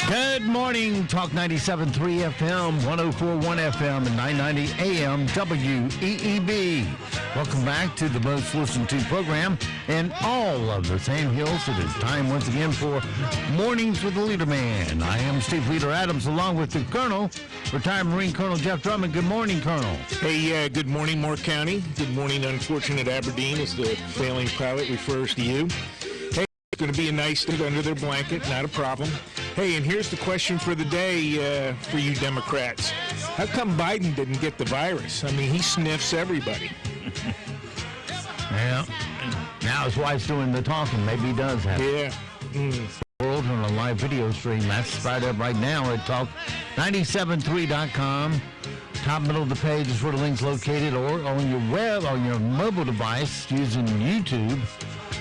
Good morning, Talk 97.3 FM, 104.1FM, and 990 AM WEEB. Welcome back to the most listened to program in all of the Sand Hills. It is time once again for Mornings with the Leader Man. I am Steve Leader Adams, along with the Colonel, retired Marine Colonel Jeff Drummond. Good morning, Colonel. Hey, good morning, Moore County. Good morning, unfortunate Aberdeen, as the failing pilot refers to you. Hey, it's going to be a nice day under their blanket, not a problem. Hey, and here's the question for the day for you Democrats. How come Biden didn't get the virus? I mean, he sniffs everybody. Yeah. Now his wife's doing the talking. Maybe he does have it. Yeah. World on a live video stream. That's right up right now at talk973.com. Top middle of the page is where the link's located, or on your web, on your mobile device using YouTube.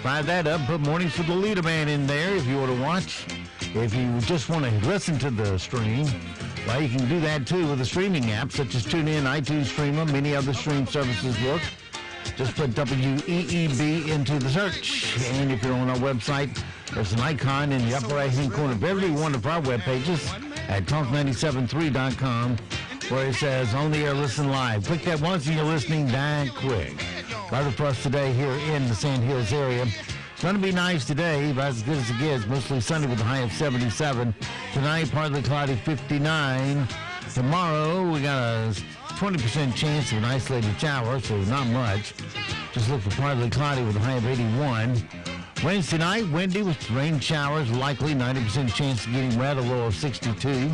Fire that up. Put Mornings with the Leader Man in there if you want to watch. If you just want to listen to the stream, well, you can do that too with a streaming app such as TuneIn, iTunes Streamer, many other stream services work. Just put WEEB into the search. And if you're on our website, there's an icon in the upper right-hand corner of every one of our web pages at talk973.com where it says On the Air Listen Live. Click that once and you're listening that quick. Weather for us today here in the Sand Hills area. It's going to be nice today, about as good as it gets. Mostly sunny with a high of 77. Tonight, partly cloudy, 59. Tomorrow, we got a 20% chance of an isolated shower, so not much. Just look for partly cloudy with a high of 81. Wednesday night, windy with rain showers, likely 90% chance of getting wet, a low of 62.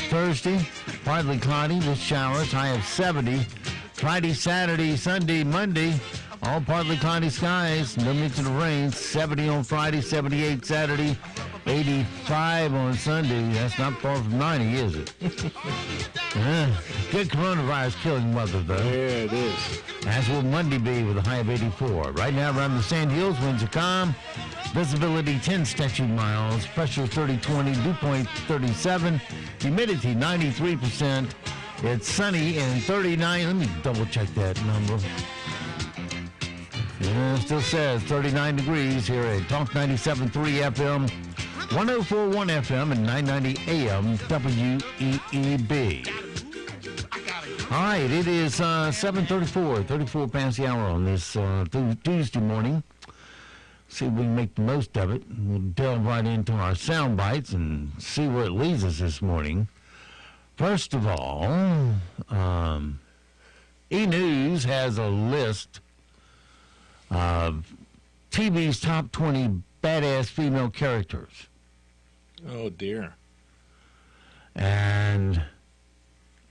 Thursday, partly cloudy with showers, high of 70. Friday, Saturday, Sunday, Monday, all partly cloudy skies, no mention of rain. 70 on Friday, 78 Saturday, 85 on Sunday. That's not far from 90, is it? Good coronavirus killing weather, though. Yeah, it is. As will Monday be with a high of 84. Right now around the Sand Hills, winds are calm. Visibility 10 statute miles. Pressure 30-20, dew point 37. Humidity 93%. It's sunny and 39. Let me double check that number. Yeah, it still says 39 degrees here at Talk 97.3 FM, 104.1 FM, and 990 AM WEEB. All right, it is 7:34, 34 past the hour on this Tuesday morning. See if we can make the most of it. We'll delve right into our sound bites and see where it leads us this morning. First of all, E! News has a list of TV's top 20 badass female characters. Oh, dear. And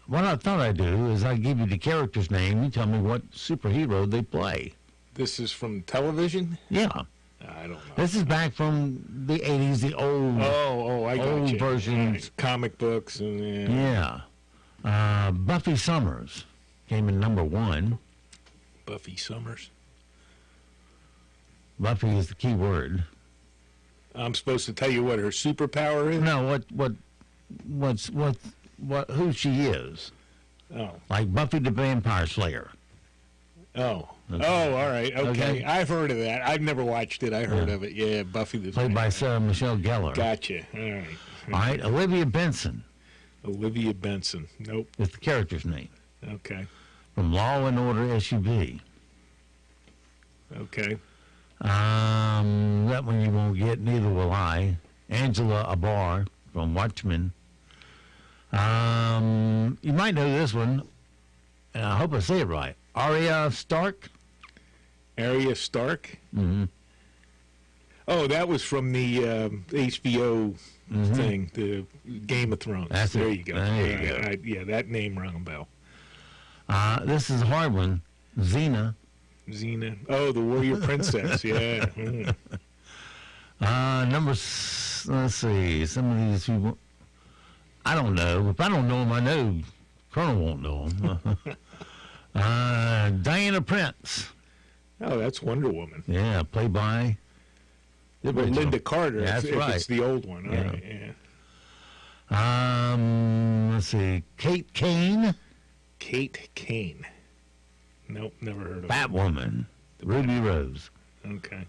what I thought I'd do is I'd give you the character's name. You tell me what superhero they play. This is from television? Yeah. I don't know. This is back from the 80s, the old, I got old you. versions. Right. Comic books. And Yeah. Buffy Summers came in number 1. Buffy Summers. Buffy is the key word. I'm supposed to tell you what her superpower is? No, who she is. Oh. Like Buffy the Vampire Slayer. Oh. Okay. Oh, all right. Okay. Okay. I've heard of that. I've never watched it. I heard of it. Yeah, Buffy the Played by Sarah Michelle Gellar. Gotcha. All right. All right, Olivia Benson Olivia Benson. Nope. is the character's name. Okay. From Law and Order SUV. Okay. That one you won't get, neither will I. Angela Abar from Watchmen. You might know this one, and I hope I say it right. Arya Stark. Arya Stark? Mm-hmm. Oh, that was from the HBO thing, the Game of Thrones. That's there it. you go. There you go. Yeah, that name rang a bell. This is a hard one. Xena. Xena. Oh, the warrior princess. Yeah. Let's see. Some of these people, I don't know. If I don't know them, I know Colonel won't know them. Diana Prince. Oh, that's Wonder Woman. Yeah, played by But Linda Carter. Yeah, that's if right. It's the old one. All Yeah. right. Yeah. Let's see. Kate Kane. Kate Kane. Nope, never heard of her. Batwoman. Ruby Rose. Okay.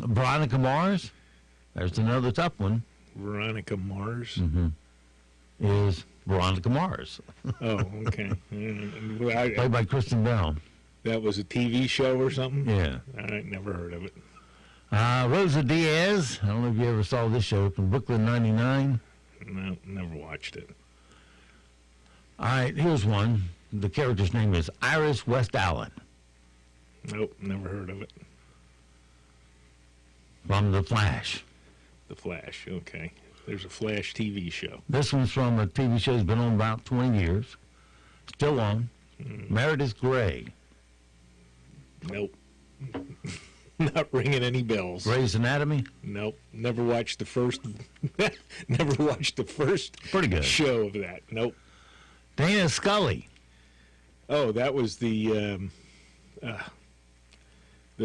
Veronica Mars. There's another tough one. Veronica Mars? Is Veronica Mars. Oh, okay. Played by Kristen Bell. That was a TV show or something? Yeah. I never heard of it. Rosa Diaz. I don't know if you ever saw this show from Brooklyn 99. No, never watched it. All right, here's one. The character's name is Iris West Allen. Nope, never heard of it. From The Flash. The Flash, okay. There's a Flash TV show. This one's from a TV show that's been on about 20 years. Still on. Meredith Grey. Nope. Not ringing any bells. Grey's Anatomy. Nope. Never watched the first. Never watched the first. Pretty good show of that. Nope. Dana Scully. Oh, that was the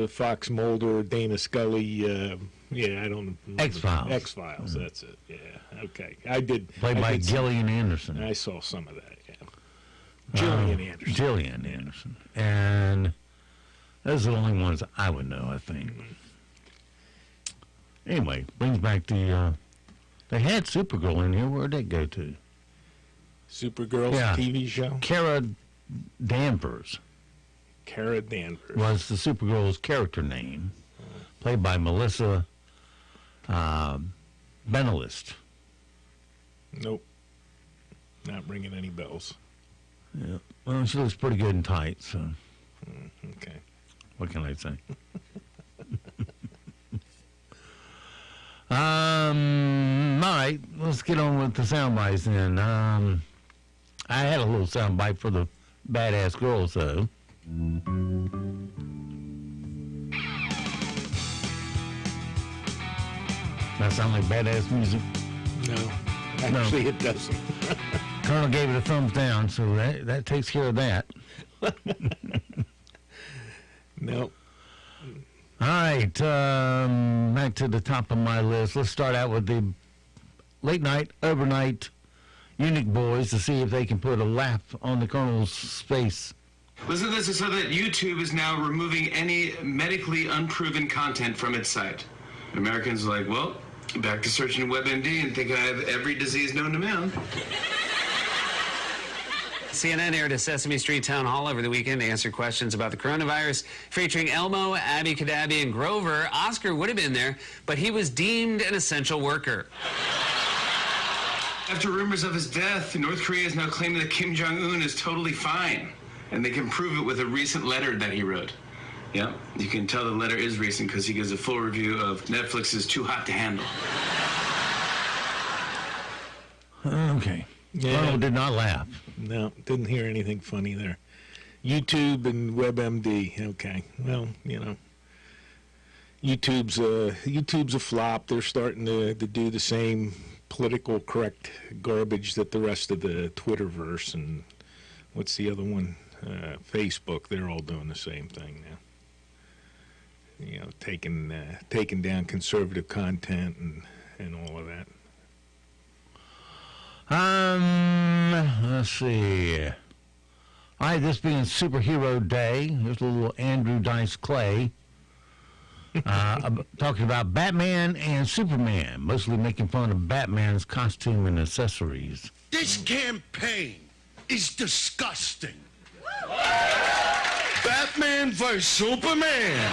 Fox Mulder, Dana Scully. Yeah, I don't know. X-Files. X-Files. That's it. Yeah. Okay. I did. Played by Gillian Anderson. I saw some of that. Yeah. Gillian Anderson. Gillian Anderson. And those are the only ones I would know, I think. Anyway, brings back the, they had Supergirl in here. Where'd that go to? Supergirl's TV show? Kara Danvers. Kara Danvers. Was the Supergirl's character name. Played by Melissa Benoist. Nope. Not ringing any bells. Yeah. Well, she looks pretty good in tights, so. Okay. What can I say? All right, let's get on with the sound bites then. I had a little sound bite for the badass girls, though. That sound like badass music? No. Actually, it doesn't. Colonel gave it a thumbs down, so that takes care of that. Nope. All right, back to the top of my list. Let's start out with the late night, overnight Unique Boys to see if they can put a laugh on the Colonel's face. Listen to this. So that YouTube is now removing any medically unproven content from its site. And Americans are like, well, back to searching WebMD and thinking I have every disease known to man. CNN aired a Sesame Street town hall over the weekend to answer questions about the coronavirus, featuring Elmo, Abby Kadabi, and Grover. Oscar would have been there, but he was deemed an essential worker. After rumors of his death, North Korea is now claiming that Kim Jong-un is totally fine, and they can prove it with a recent letter that he wrote. Yeah, you can tell the letter is recent because he gives a full review of Netflix's Too Hot to Handle. Okay. Yeah. Colonel did not laugh. No, didn't hear anything funny there. YouTube and WebMD. Okay. Well, you know, YouTube's a flop. They're starting to do the same political correct garbage that the rest of the Twitterverse and what's the other one? Facebook. They're all doing the same thing now. You know, taking down conservative content and all of that. Let's see. All right, this being Superhero Day, here's a little Andrew Dice Clay talking about Batman and Superman, mostly making fun of Batman's costume and accessories. This campaign is disgusting. Batman versus Superman.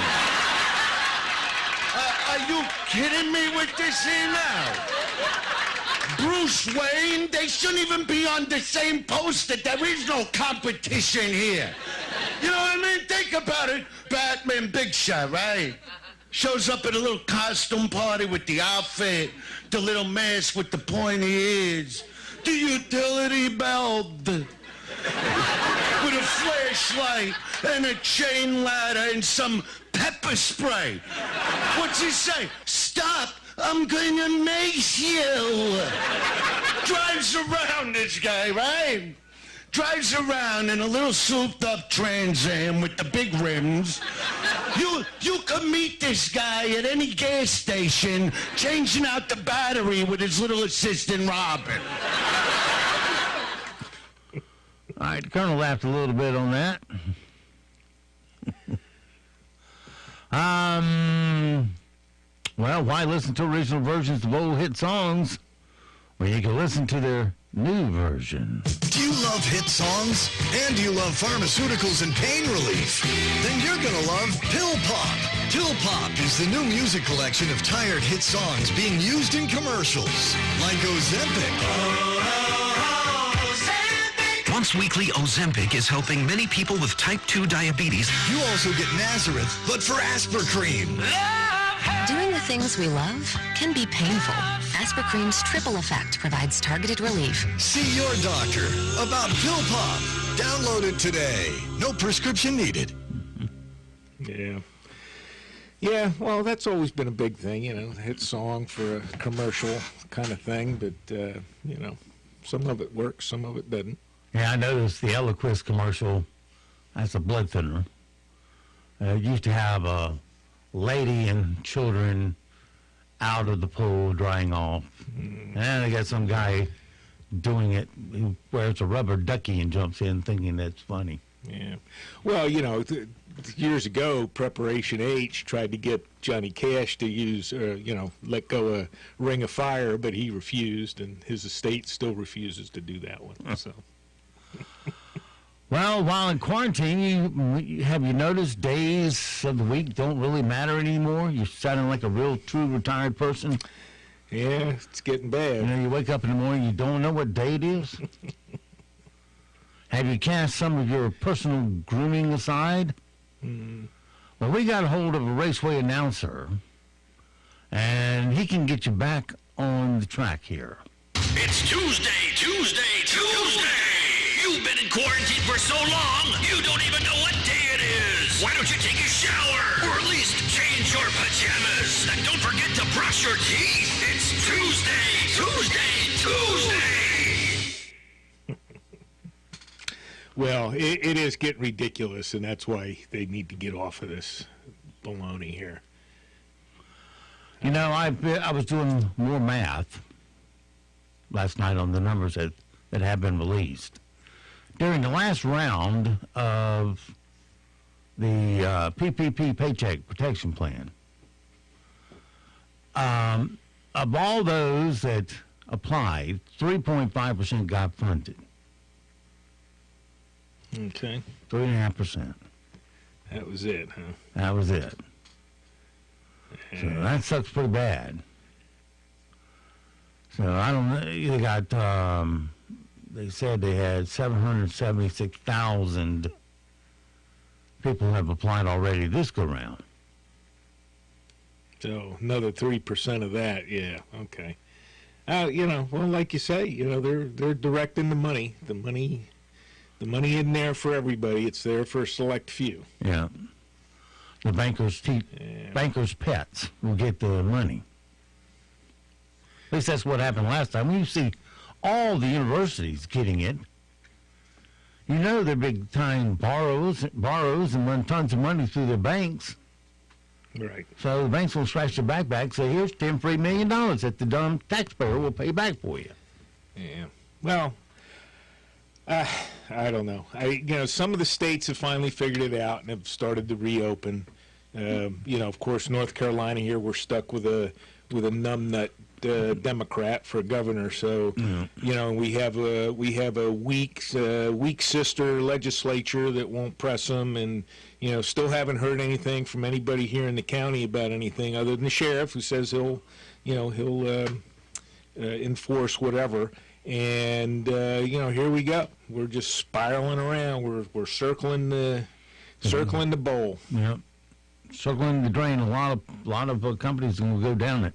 Are you kidding me with this here now? Bruce Wayne, they shouldn't even be on the same poster. There is no competition here. You know what I mean? Think about it. Batman, big shot, right? Shows up at a little costume party with the outfit, the little mask with the pointy ears, the utility belt, with a flashlight and a chain ladder and some pepper spray. What's he say? Stop! I'm gonna mace you. Drives around, this guy, right? Drives around in a little souped-up Trans Am with the big rims. You can meet this guy at any gas station changing out the battery with his little assistant Robin. All right, the Colonel laughed a little bit on that. Well, why listen to original versions of old hit songs when you can listen to their new version? Do you love hit songs? And do you love pharmaceuticals and pain relief? Then you're going to love Pill Pop. Pill Pop is the new music collection of tired hit songs being used in commercials, like Ozempic. Once weekly Ozempic is helping many people with type 2 diabetes. You also get Nazareth, but for Aspercream. Doing the things we love can be painful. Aspercream's triple effect provides targeted relief. See your doctor about Pill Pop. Download it today. No prescription needed. Yeah. Yeah, well, that's always been a big thing, hit song for a commercial kind of thing, but, some of it works, some of it doesn't. Yeah, I noticed the Eliquis commercial. That's a blood thinner. It used to have a lady and children out of the pool drying off. And they got some guy doing it who wears a rubber ducky and jumps in thinking that's funny. Yeah. Well, years ago, Preparation H tried to get Johnny Cash to use, let go a Ring of Fire, but he refused, and his estate still refuses to do that one. So. Well, while in quarantine, have you noticed days of the week don't really matter anymore? You're sounding like a real true retired person. Yeah, it's getting bad. You wake up in the morning, you don't know what day it is. Have you cast some of your personal grooming aside? Well, we got a hold of a raceway announcer, and he can get you back on the track here. It's Tuesday. You've been in quarantine for so long, you don't even know what day it is. Why don't you take a shower, or at least change your pajamas? And don't forget to brush your teeth. It's Tuesday. Well, it is getting ridiculous, and that's why they need to get off of this baloney here. I was doing more math last night on the numbers that have been released. During the last round of the PPP Paycheck Protection Plan, of all those that applied, 3.5% got funded. Okay. 3.5%. That was it, huh? That was it. So that sucks pretty bad. So I don't know. They got, they said they had 776,000 people have applied already this go round. So another 3% of that, yeah, okay. Well, like you say, they're directing the money. The money isn't there for everybody. It's there for a select few. Yeah. The bankers' pets will get the money. At least that's what happened last time. When you see all the universities getting it, they're big-time borrows and run tons of money through their banks. Right. So the banks will scratch their back, say, here's $10 free million that the dumb taxpayer will pay back for you. Yeah. Well, I don't know. Some of the states have finally figured it out and have started to reopen. Of course, North Carolina here, we're stuck with a numbnut Democrat for governor. So, we have a weak sister legislature that won't press them, and still haven't heard anything from anybody here in the county about anything other than the sheriff, who says he'll enforce whatever. And here we go. We're just spiraling around. We're circling the bowl. Yep. Circling the drain. A lot of companies will go down it.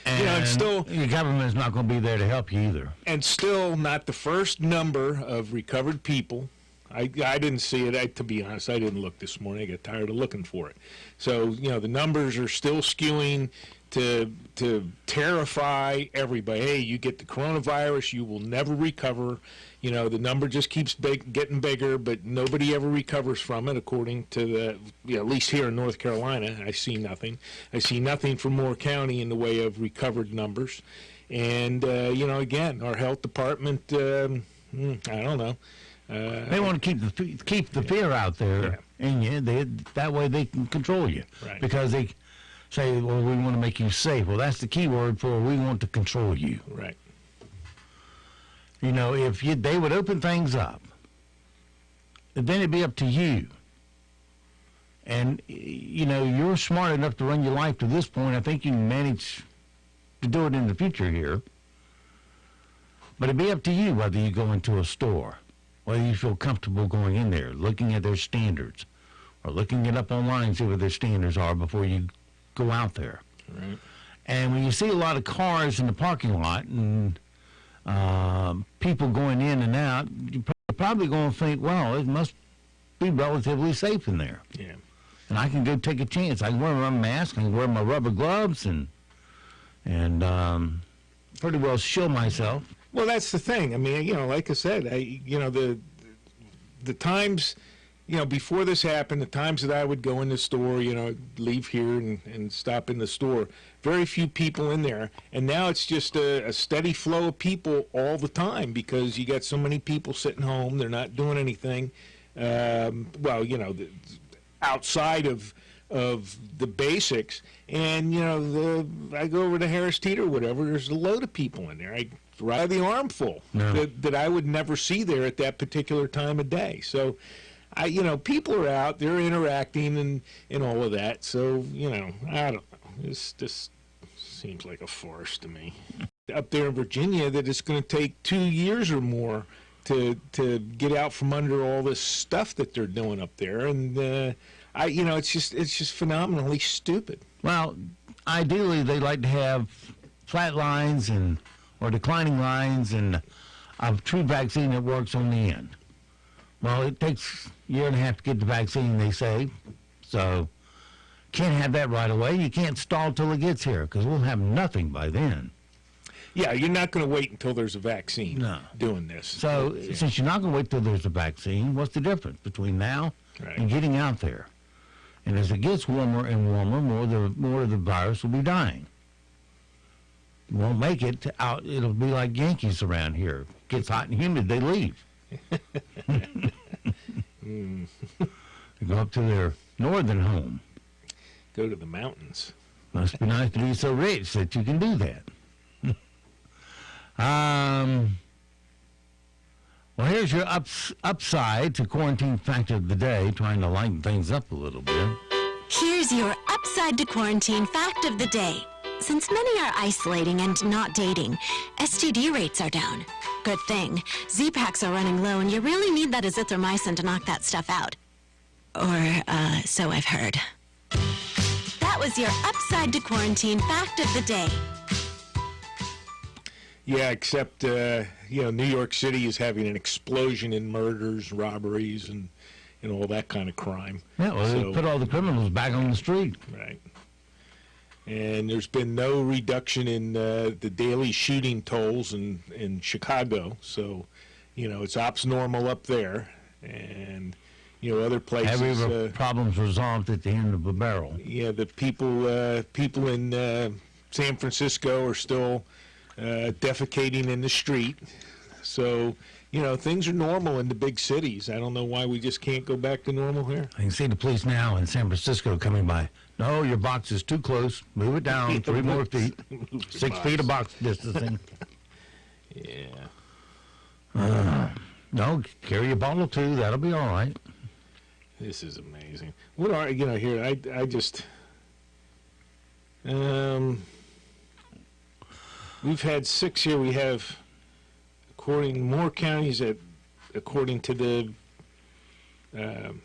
And it's still, your government is not going to be there to help you either. And still not the first number of recovered people. I didn't see it. To be honest, I didn't look this morning. I got tired of looking for it. So, the numbers are still skewing to terrify everybody. Hey, you get the coronavirus, you will never recover. The number just keeps getting bigger, but nobody ever recovers from it, according to at least here in North Carolina. I see nothing. I see nothing from Moore County in the way of recovered numbers. And, again, our health department, I don't know. They want to keep the fear out there, and that way they can control you. Right. Because they say, well, we want to make you safe. Well, that's the key word for we want to control you. Right. You know, if they would open things up, then it'd be up to you. And, you know, you're smart enough to run your life to this point. I think you can manage to do it in the future here. But it'd be up to you whether you go into a store, whether you feel comfortable going in there, looking at their standards, or looking it up online, see what their standards are before you go out there. Right. And when you see a lot of cars in the parking lot and people going in and out, you're probably going to think, well, it must be relatively safe in there. Yeah. And I can go take a chance. I can wear my mask, I can wear my rubber gloves, and pretty well shield myself. Well, that's the thing. I mean, you know, like I said, the times, you know, before this happened, the times that I would go in the store, you know, leave here and stop in the store, very few people in there. And now it's just a steady flow of people all the time because you got so many people sitting home. They're not doing anything. Well, you know, outside of the basics. And, you know, I go over to Harris Teeter or whatever, there's a load of people in there. I drive the armful that I would never see there at that particular time of day. So, you know, people are out, they're interacting and all of that. So, you know, I don't know. This seems like a farce to me. Up there in Virginia, that it's going to take 2 years or more to get out from under all this stuff that they're doing up there. And, you know, it's just phenomenally stupid. Well, ideally, they like to have flat lines or declining lines and a true vaccine that works on the end. Well, it takes a year and a half to get the vaccine, they say. So, can't have that right away. You can't stall till it gets here because we'll have nothing by then. Yeah, you're not going to wait until there's a vaccine doing this. So, since you're not going to wait till there's a vaccine, what's the difference between now and getting out there? And as it gets warmer and warmer, more of the virus will be dying. You won't make it out. It'll be like Yankees around here. It gets hot and humid, they leave. They go up to their northern home. Go to the mountains. Must be nice to be so rich that you can do that. Well, here's your upside to quarantine fact of the day, trying to lighten things up a little bit. Here's your upside to quarantine fact of the day. Since many are isolating and not dating, STD rates are down. Good thing. Z-Packs are running low, and you really need that azithromycin to knock that stuff out. Or, so I've heard. That was your upside to quarantine fact of the day. Yeah, except, you know, New York City is having an explosion in murders, robberies, and all that kind of crime. Yeah, well, they put all the criminals back on the street. Right. And there's been no reduction in the daily shooting tolls in Chicago. So, you know, it's ops normal up there. And, you know, other places. Every problem's resolved at the end of a barrel. Yeah, the people in San Francisco are still defecating in the street. So, you know, things are normal in the big cities. I don't know why we just can't go back to normal here. I can see the police now in San Francisco coming by. No, your box is too close. Move it down 3 more feet. 6 feet of box distancing. Yeah. No, carry a bottle or two. That'll be all right. This is amazing. What are, you know, here, I just, we've had 6 here. We have, according to the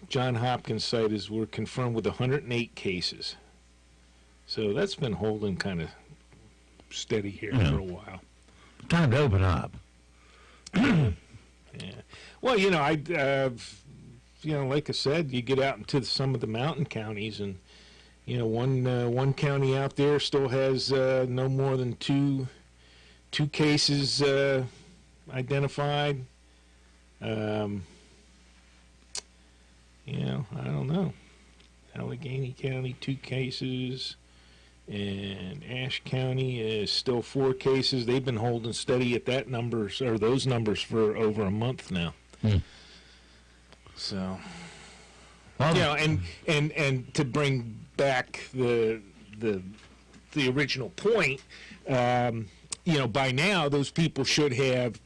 John Hopkins site, is we're confirmed with 108 cases. So that's been holding kind of steady here for a while. Time to open up. Yeah. Well, you know, you know, like I said, you get out into some of the mountain counties, and you know, one county out there still has no more than two cases identified. You know, I don't know. Allegheny County, 2 cases, and Ashe County is still 4 cases. They've been holding steady at that numbers or those numbers for over a month now. So, Well, and to bring back the original point, by now those people should have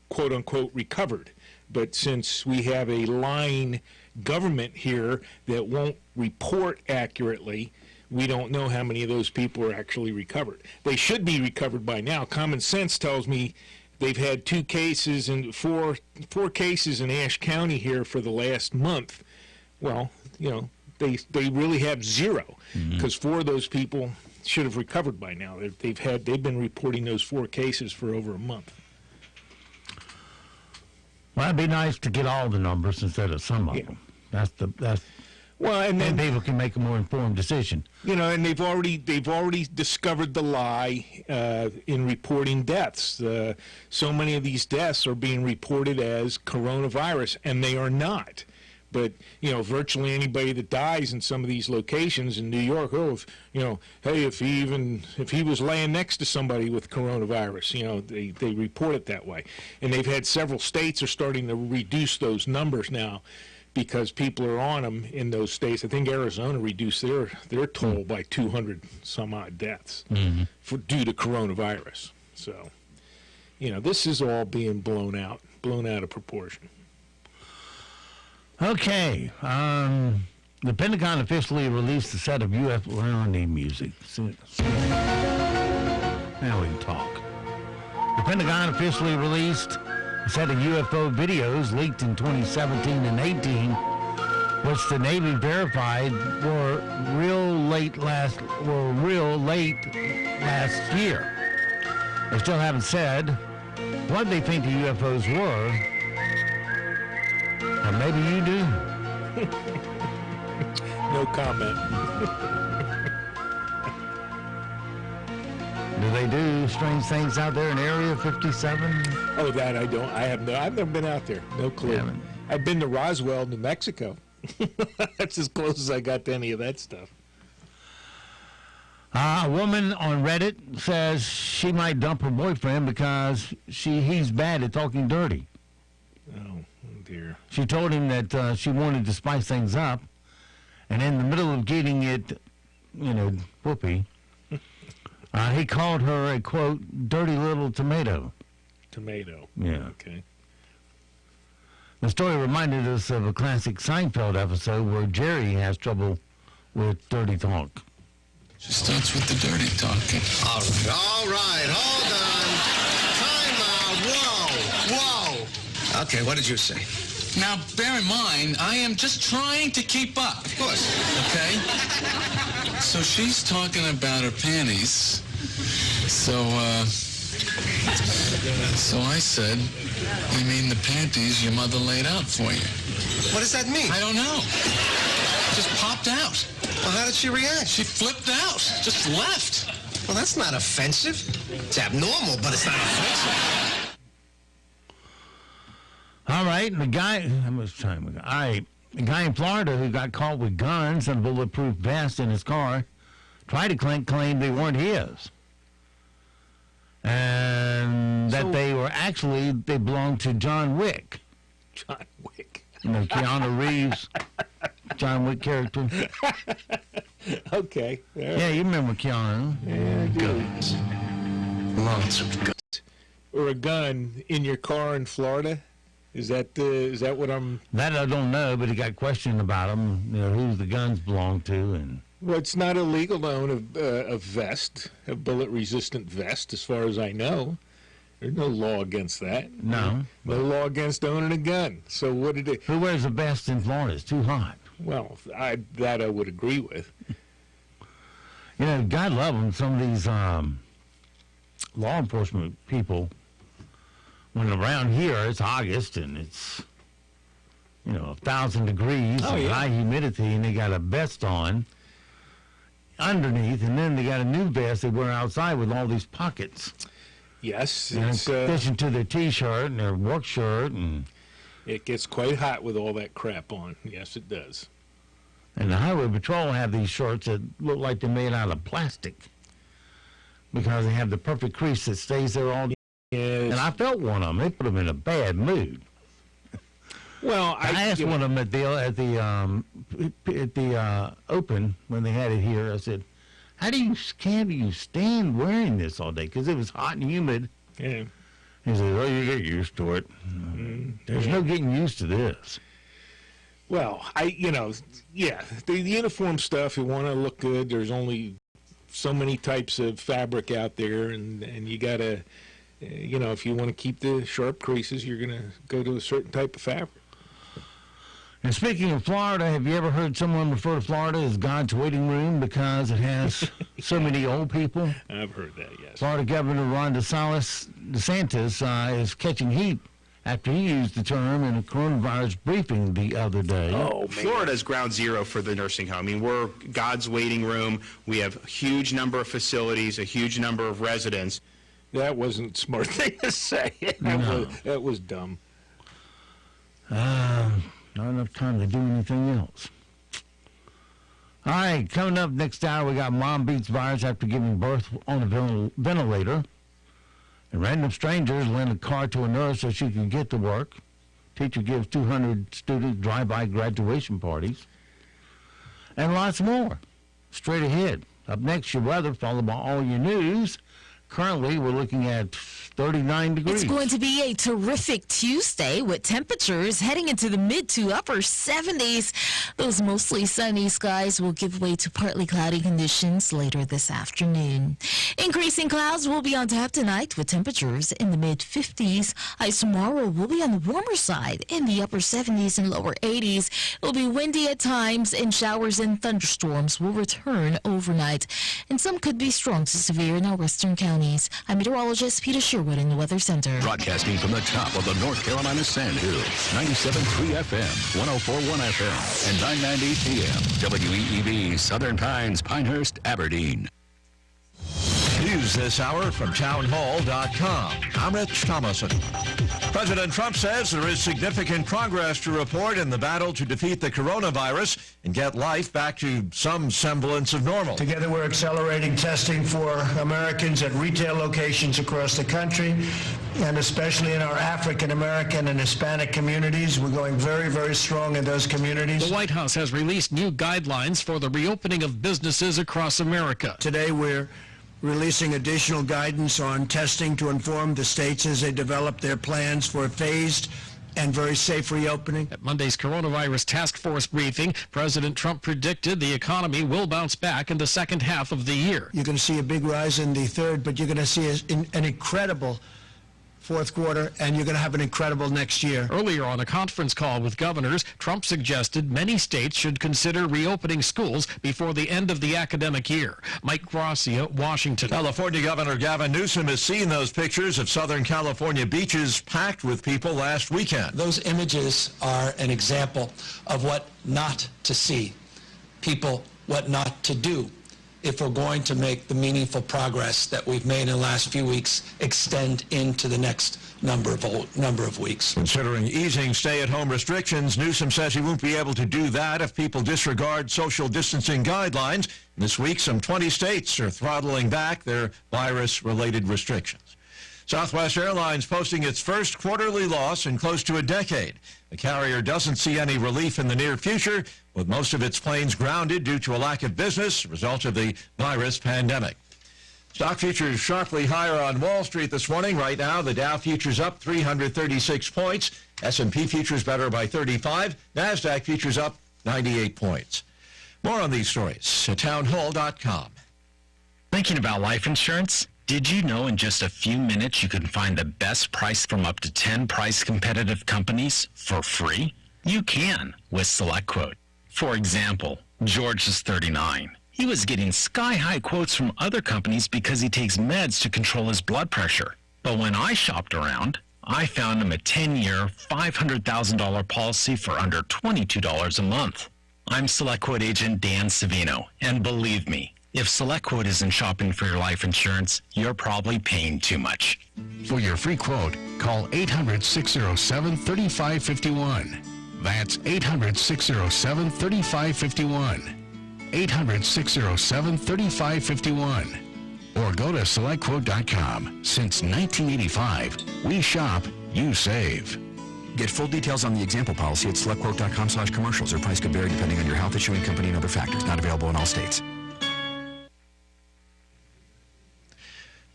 quote unquote recovered. But since we have a lying government here that won't report accurately, we don't know how many of those people are actually recovered. They should be recovered by now. Common sense tells me they've had 2 cases and four cases in Ashe County here for the last month. Well, they really have 0 because 4 of those people should have recovered by now. They've been reporting those 4 cases for over a month. Well, it'd be nice to get all the numbers instead of some of them. That's well, and then people can make a more informed decision. And they've already discovered the lie in reporting deaths. So many of these deaths are being reported as coronavirus, and they are not. But virtually anybody that dies in some of these locations in New York, if he was laying next to somebody with coronavirus, they report it that way. And they've had several states are starting to reduce those numbers now because people are on them in those states. I think Arizona reduced their toll by 200 some odd deaths due to coronavirus. So, this is all being blown out of proportion. Okay, the Pentagon officially released a set of UFO. I don't need music. Now we can talk. The Pentagon officially released a set of UFO videos leaked in 2017 and 18, which the Navy verified were real late last year. They still haven't said what they think the UFOs were. Or maybe you do. No comment. Do they do strange things out there in Area 57? Oh, that I don't. I've never been out there. No clue. I've been to Roswell, New Mexico. That's as close as I got to any of that stuff. A woman on Reddit says she might dump her boyfriend because he's bad at talking dirty. Oh, dear. She told him that she wanted to spice things up, and in the middle of getting it, whoopee, he called her a, quote, dirty little tomato. Tomato. Yeah. Okay. The story reminded us of a classic Seinfeld episode where Jerry has trouble with dirty talk. She starts with the dirty talking. All right, hold on. Time out. Whoa. Okay, what did you say? Now, bear in mind, I am just trying to keep up. Of course. Okay? So she's talking about her panties. So I said, you mean the panties your mother laid out for you? What does that mean? I don't know. Just popped out. Well, how did she react? She flipped out. Just left. Well, that's not offensive. It's abnormal, but it's not offensive. All right, the guy, how much time we got? All right, the guy in Florida who got caught with guns and a bulletproof vest in his car tried to claim they weren't his. And that they belonged to John Wick. John Wick. Keanu Reeves, John Wick character. Okay. Yeah, you remember Keanu. Yeah, guns. Lots of guns. Or a gun in your car in Florida? Is that what I'm... That I don't know, but he got questioned about them, who the guns belong to. And Well, it's not illegal to own a vest, a bullet-resistant vest, as far as I know. There's no law against that. No. No law against owning a gun. So what did it... Who wears a vest in Florida? It's too hot. Well, I would agree with. God love them. Some of these law enforcement people, when around here it's August and it's 1,000 degrees and high humidity, and they got a vest on underneath, and then they got a new vest they wear outside with all these pockets. Yes, in addition to their T-shirt and their work shirt, and it gets quite hot with all that crap on. Yes, it does. And the Highway Patrol have these shirts that look like they're made out of plastic because they have the perfect crease that stays there all day. Yes. And I felt one of them. They put them in a bad mood. Well, I asked one of them at the Open when they had it here. I said, "How do you stand wearing this all day?" Because it was hot and humid. Yeah. He said, "Oh, you get used to it. There's no getting used to this." Well, the uniform stuff, you want to look good. There's only so many types of fabric out there, and you got to, if you want to keep the sharp creases, you're going to go to a certain type of fabric. And speaking of Florida, have you ever heard someone refer to Florida as God's waiting room because it has so many old people? I've heard that, yes. Florida Governor Ron DeSantis is catching heat after he used the term in a coronavirus briefing the other day. Oh, man. Florida's ground zero for the nursing home. I mean, we're God's waiting room. We have a huge number of facilities, a huge number of residents. That wasn't a smart thing to say. That was dumb. Not enough time to do anything else. All right, coming up next hour, we got Mom Beats Virus after giving birth on a ventilator. And random strangers lend a car to a nurse so she can get to work. Teacher gives 200 students drive-by graduation parties. And lots more. Straight ahead. Up next, your weather, followed by all your news. Currently, we're looking at 39 degrees. It's going to be a terrific Tuesday with temperatures heading into the mid to upper 70s. Those mostly sunny skies will give way to partly cloudy conditions later this afternoon. Increasing clouds will be on tap tonight with temperatures in the mid 50s. Highs tomorrow will be on the warmer side in the upper 70s and lower 80s. It will be windy at times and showers and thunderstorms will return overnight. And some could be strong to severe in our western counties. I'm meteorologist Peter Sherwood in the Weather Center. Broadcasting from the top of the North Carolina Sandhills, 97.3 FM, 104.1FM, and 990 PM, WEEB, Southern Pines, Pinehurst, Aberdeen. News this hour from townhall.com. I'm Rich Thomason. President Trump says there is significant progress to report in the battle to defeat the coronavirus and get life back to some semblance of normal. Together, we're accelerating testing for Americans at retail locations across the country, and especially in our African American and Hispanic communities. We're going very, very strong in those communities. The White House has released new guidelines for the reopening of businesses across America. Today, we're releasing additional guidance on testing to inform the states as they develop their plans for a phased and very safe reopening. At Monday's coronavirus task force briefing, President Trump predicted the economy will bounce back in the second half of the year. You're going to see a big rise in the third, but you're going to see an incredible fourth quarter, and you're going to have an incredible next year. Earlier on a conference call with governors, Trump suggested many states should consider reopening schools before the end of the academic year. Mike Gracia, Washington. California Governor Gavin Newsom has seen those pictures of Southern California beaches packed with people last weekend. Those images are an example of what not to see. People, what not to do if we're going to make the meaningful progress that we've made in the last few weeks extend into the next number of weeks. Considering easing stay-at-home restrictions, Newsom says he won't be able to do that if people disregard social distancing guidelines. This week, some 20 states are throttling back their virus-related restrictions. Southwest Airlines posting its first quarterly loss in close to a decade. The carrier doesn't see any relief in the near future, with most of its planes grounded due to a lack of business, a result of the virus pandemic. Stock futures sharply higher on Wall Street this morning. Right now, the Dow futures up 336 points. S&P futures better by 35. NASDAQ futures up 98 points. More on these stories at townhall.com. Thinking about life insurance? Did you know in just a few minutes you can find the best price from up to 10 price-competitive companies for free? You can with SelectQuote. For example, George is 39. He was getting sky-high quotes from other companies because he takes meds to control his blood pressure. But when I shopped around, I found him a 10-year, $500,000 policy for under $22 a month. I'm SelectQuote agent Dan Savino, and believe me, if SelectQuote isn't shopping for your life insurance, you're probably paying too much. For your free quote, call 800-607-3551. That's 800-607-3551. 800-607-3551. Or go to SelectQuote.com. Since 1985, we shop, you save. Get full details on the example policy at selectquote.com/commercials. Or price could vary depending on your health, issuing company, and other factors. Not available in all states.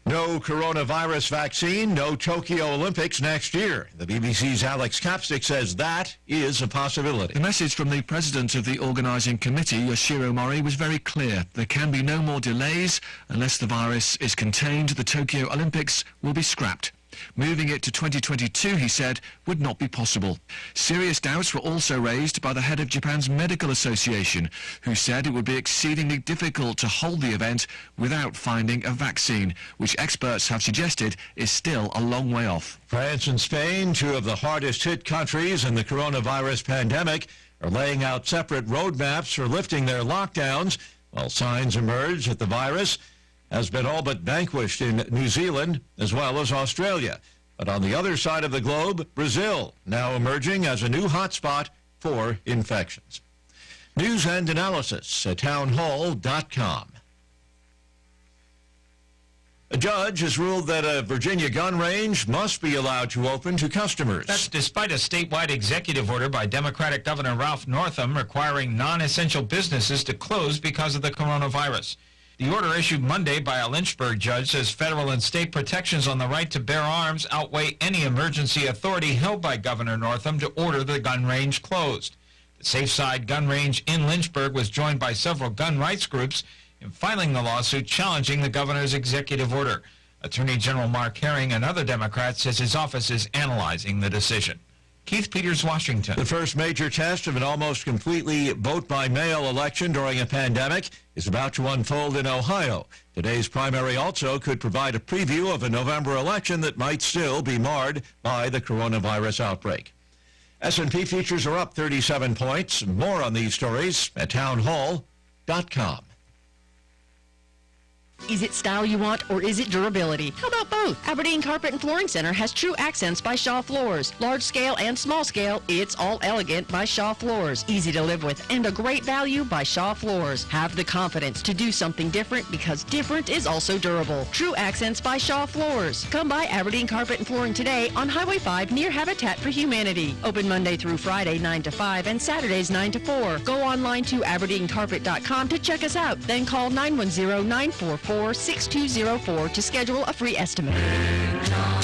No coronavirus vaccine, no Tokyo Olympics next year. The BBC's Alex Capstick says that is a possibility. The message from the president of the organising committee, Yoshiro Mori, was very clear. There can be no more delays. Unless the virus is contained, the Tokyo Olympics will be scrapped. Moving it to 2022, he said, would not be possible. Serious doubts were also raised by the head of Japan's Medical Association, who said it would be exceedingly difficult to hold the event without finding a vaccine, which experts have suggested is still a long way off. France and Spain, two of the hardest hit countries in the coronavirus pandemic, are laying out separate roadmaps for lifting their lockdowns, while signs emerge that the virus has been all but vanquished in New Zealand as well as Australia. But on the other side of the globe, Brazil, now emerging as a new hotspot for infections. News and analysis at townhall.com. A judge has ruled that a Virginia gun range must be allowed to open to customers. That's despite a statewide executive order by Democratic Governor Ralph Northam requiring non-essential businesses to close because of the coronavirus. The order issued Monday by a Lynchburg judge says federal and state protections on the right to bear arms outweigh any emergency authority held by Governor Northam to order the gun range closed. The Safe Side gun range in Lynchburg was joined by several gun rights groups in filing the lawsuit challenging the governor's executive order. Attorney General Mark Herring, another Democrat, says his office is analyzing the decision. Keith Peters, Washington. The first major test of an almost completely vote-by-mail election during a pandemic is about to unfold in Ohio. Today's primary also could provide a preview of a November election that might still be marred by the coronavirus outbreak. S&P futures are up 37 points. More on these stories at townhall.com. Is it style you want, or is it durability? How about both? Aberdeen Carpet and Flooring Center has True Accents by Shaw Floors. Large scale and small scale, it's all elegant by Shaw Floors. Easy to live with and a great value by Shaw Floors. Have the confidence to do something different, because different is also durable. True Accents by Shaw Floors. Come by Aberdeen Carpet and Flooring today on Highway 5 near Habitat for Humanity. Open Monday through Friday 9 to 5 and Saturdays 9 to 4. Go online to aberdeencarpet.com to check us out. Then call 910-944-6204 to schedule a free estimate.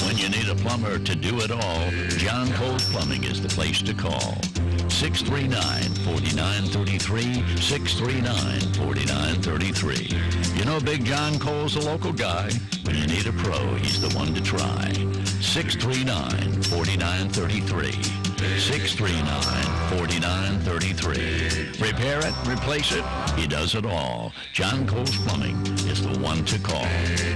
When you need a plumber to do it all, John Cole's Plumbing is the place to call. 639-4933, 639-4933. You know Big John Cole's a local guy. When you need a pro, he's the one to try. 639-4933. 639-4933. Repair it, replace it, he does it all. John Cole's Plumbing is the one to call.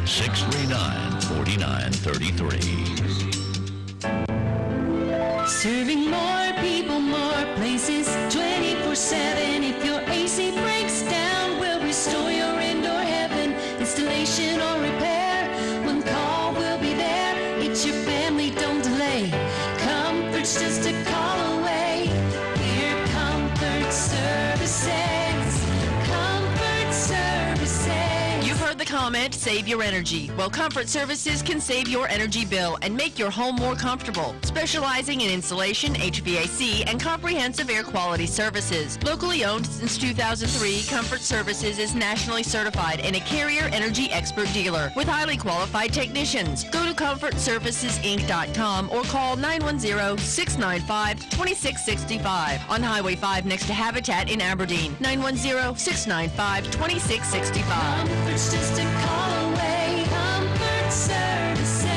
639-4933. Serving more people, more places, 24/7. If your AC breaks down, we'll restore your indoor heaven. Installation or repair, one call will be there. It's your family, don't delay. Comfort's just a call away. We're Comfort Services. Comfort Services. You've heard the comment, save your energy. Well, Comfort Services can save your energy bill and make your home more comfortable. Specializing in installation, HVAC, and comprehensive air quality services. Locally owned since 2003, Comfort Services is nationally certified and a Carrier Energy Expert dealer with highly qualified technicians. Go to ComfortServicesInc.com or call 910-695-2665 on Highway 5 next to Habitat in Aberdeen. 910-695-2665. Comfort's just a call away. Comfort Services.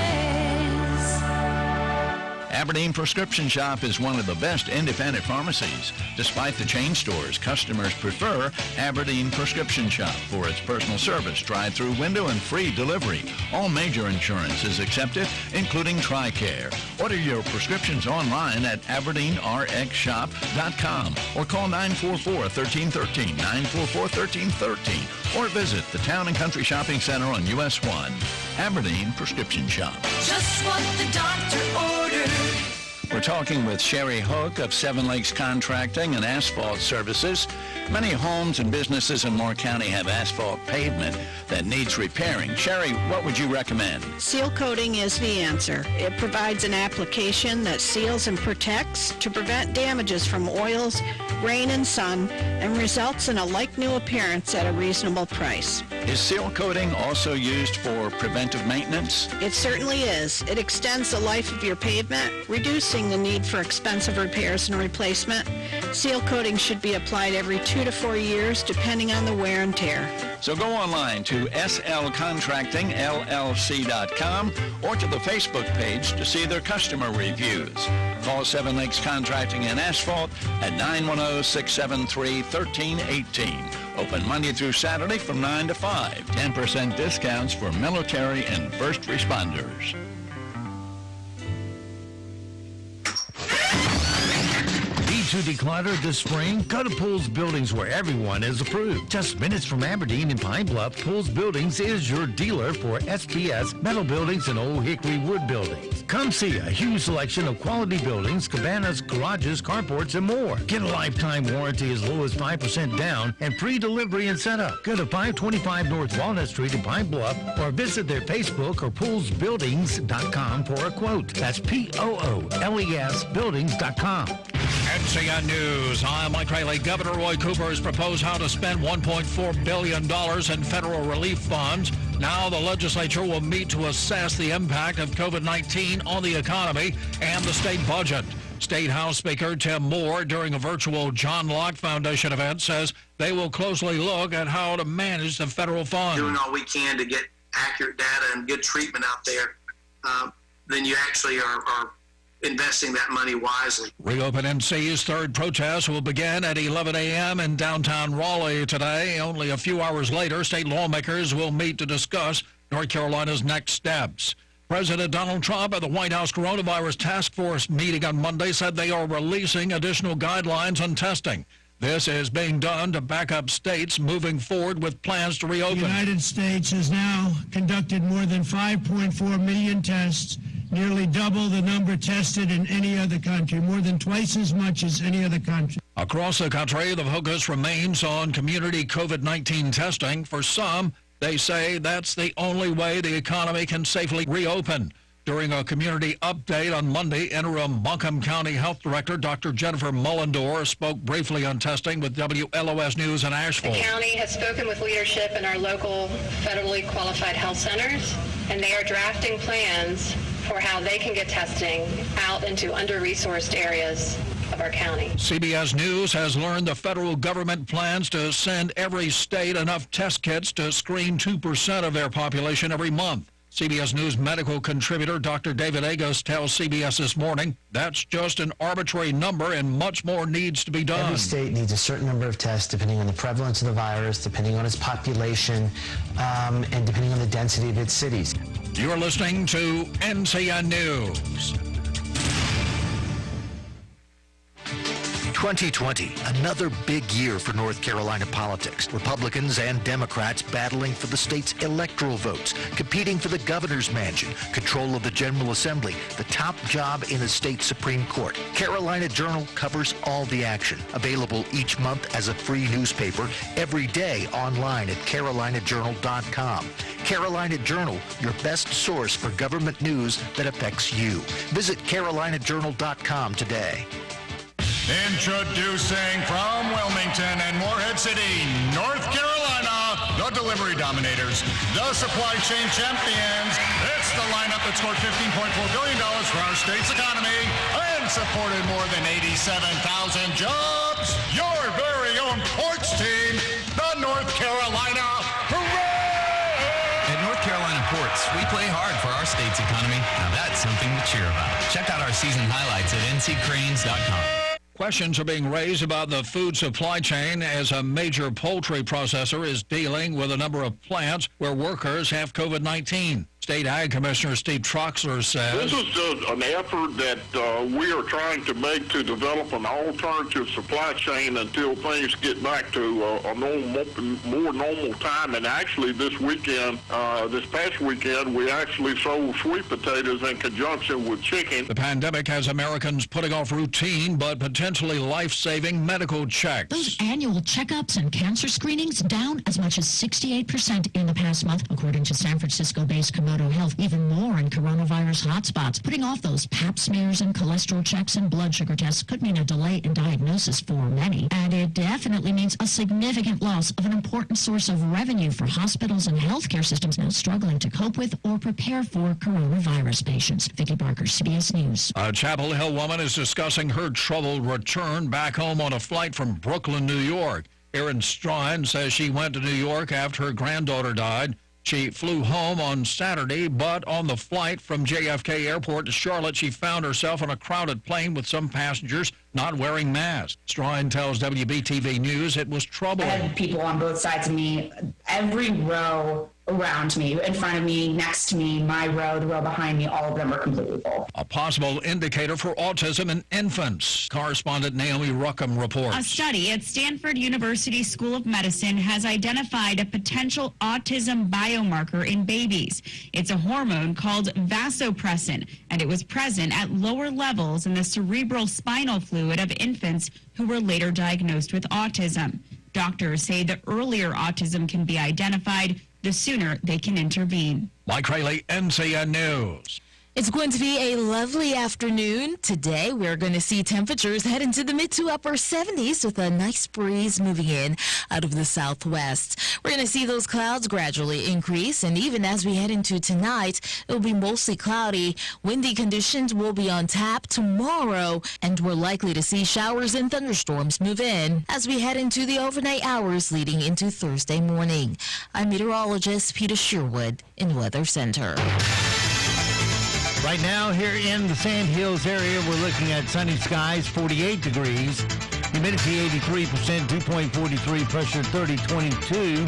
Aberdeen Prescription Shop is one of the best independent pharmacies. Despite the chain stores, customers prefer Aberdeen Prescription Shop for its personal service, drive-through window, and free delivery. All major insurance is accepted, including TRICARE. Order your prescriptions online at AberdeenRxShop.com or call 944-1313, 944-1313, or visit the Town and Country Shopping Center on US 1. Aberdeen Prescription Shop. Just what the doctor ordered. We're talking with Sherry Hook of Seven Lakes Contracting and Asphalt Services. Many homes and businesses in Moore County have asphalt pavement that needs repairing. Sherry, what would you recommend? Seal coating is the answer. It provides an application that seals and protects to prevent damages from oils, rain, and sun, and results in a like-new appearance at a reasonable price. Is seal coating also used for preventive maintenance? It certainly is. It extends the life of your pavement, reducing the need for expensive repairs and replacement. Seal coating should be applied every 2 to 4 years, depending on the wear and tear. So go online to slcontractingllc.com or to the Facebook page to see their customer reviews. Call Seven Lakes Contracting and Asphalt at 910-673-1318. Open Monday through Saturday from 9 to 5. 10% discounts for military and first responders. To declutter this spring, go to Pools Buildings where everyone is approved. Just minutes from Aberdeen and Pine Bluff, Pools Buildings is your dealer for SPS, metal buildings, and Old Hickory wood buildings. Come see a huge selection of quality buildings, cabanas, garages, carports, and more. Get a lifetime warranty as low as 5% down and free delivery and setup. Go to 525 North Walnut Street in Pine Bluff or visit their Facebook or poolsbuildings.com for a quote. That's POOLES buildings.com. NCN News. I'm Mike Riley. Governor Roy Cooper has proposed how to spend $1.4 billion in federal relief funds. Now the legislature will meet to assess the impact of COVID-19 on the economy and the state budget. State House Speaker Tim Moore, during a virtual John Locke Foundation event, says they will closely look at how to manage the federal funds. Doing all we can to get accurate data and good treatment out there, then you actually are investing that money wisely. Reopen NC's third protest will begin at 11 a.m. in downtown Raleigh today. Only a few hours later, state lawmakers will meet to discuss North Carolina's next steps. President Donald Trump at the White House Coronavirus Task Force meeting on Monday said they are releasing additional guidelines on testing. This is being done to back up states moving forward with plans to reopen. The United States has now conducted more than 5.4 million tests, nearly double the number tested in any other country, more than twice as much as any other country. Across the country, the focus remains on community COVID-19 testing. For some, they say that's the only way the economy can safely reopen. During a community update on Monday, interim Buncombe County Health Director Dr. Jennifer Mullendore spoke briefly on testing with WLOS News in Asheville. The county has spoken with leadership in our local federally qualified health centers, and they are drafting plans for how they can get testing out into under-resourced areas of our county. CBS News has learned the federal government plans to send every state enough test kits to screen 2% of their population every month. CBS News medical contributor Dr. David Agos tells CBS This Morning that's just an arbitrary number and much more needs to be done. Every state needs a certain number of tests depending on the prevalence of the virus, depending on its population, and depending on the density of its cities. You're listening to NCN News. 2020, another big year for North Carolina politics. Republicans and Democrats battling for the state's electoral votes, competing for the governor's mansion, control of the General Assembly, the top job in the state Supreme Court. Carolina Journal covers all the action. Available each month as a free newspaper, every day online at carolinajournal.com. Carolina Journal, your best source for government news that affects you. Visit carolinajournal.com today. Introducing from Wilmington and Morehead City, North Carolina, the delivery dominators, the supply chain champions. It's the lineup that scored $15.4 billion for our state's economy and supported more than 87,000 jobs. Your very own ports team, the North Carolina Hooray! At North Carolina Ports, we play hard for our state's economy. Now that's something to cheer about. Check out our season highlights at nccranes.com. Questions are being raised about the food supply chain as a major poultry processor is dealing with a number of plants where workers have COVID-19. State Ag Commissioner Steve Troxler says, This is just an effort that we are trying to make to develop an alternative supply chain until things get back to a more normal time. And actually this weekend, this past weekend, we actually sold sweet potatoes in conjunction with chicken. The pandemic has Americans putting off routine but potentially life-saving medical checks. Those annual checkups and cancer screenings down as much as 68% in the past month, according to San Francisco-based Komodo Health. Even more in coronavirus hotspots. Putting off those pap smears and cholesterol checks and blood sugar tests could mean a delay in diagnosis for many. And it definitely means a significant loss of an important source of revenue for hospitals and healthcare systems now struggling to cope with or prepare for coronavirus patients. Vicki Barker, CBS News. A Chapel Hill woman is discussing her troubled return back home on a flight from Brooklyn, New York. Erin Strawn says she went to New York after her granddaughter died. She flew home on Saturday, but on the flight from JFK Airport to Charlotte, she found herself on a crowded plane with some passengers not wearing masks. Strawn tells WBTV News it was troubling. I had people on both sides of me, every row around me, in front of me, next to me, my row, the row behind me, all of them were completely full. A possible indicator for autism in infants. Correspondent Naomi Ruckham reports. A study at Stanford University School of Medicine has identified a potential autism biomarker in babies. It's a hormone called vasopressin, and it was present at lower levels in the cerebral spinal fluid of infants who were later diagnosed with autism. Doctors say the earlier autism can be identified, the sooner they can intervene. Mike Rayleigh, NCN News. It's going to be a lovely afternoon. Today, we're going to see temperatures head into the mid to upper 70s with a nice breeze moving in out of the southwest. We're going to see those clouds gradually increase, and even as we head into tonight, it'll be mostly cloudy. Windy conditions will be on tap tomorrow, and we're likely to see showers and thunderstorms move in as we head into the overnight hours leading into Thursday morning. I'm meteorologist Peter Sherwood in Weather Center. Right now, here in the Sand Hills area, we're looking at sunny skies, 48 degrees, humidity 83%, dew point 43, pressure 3022,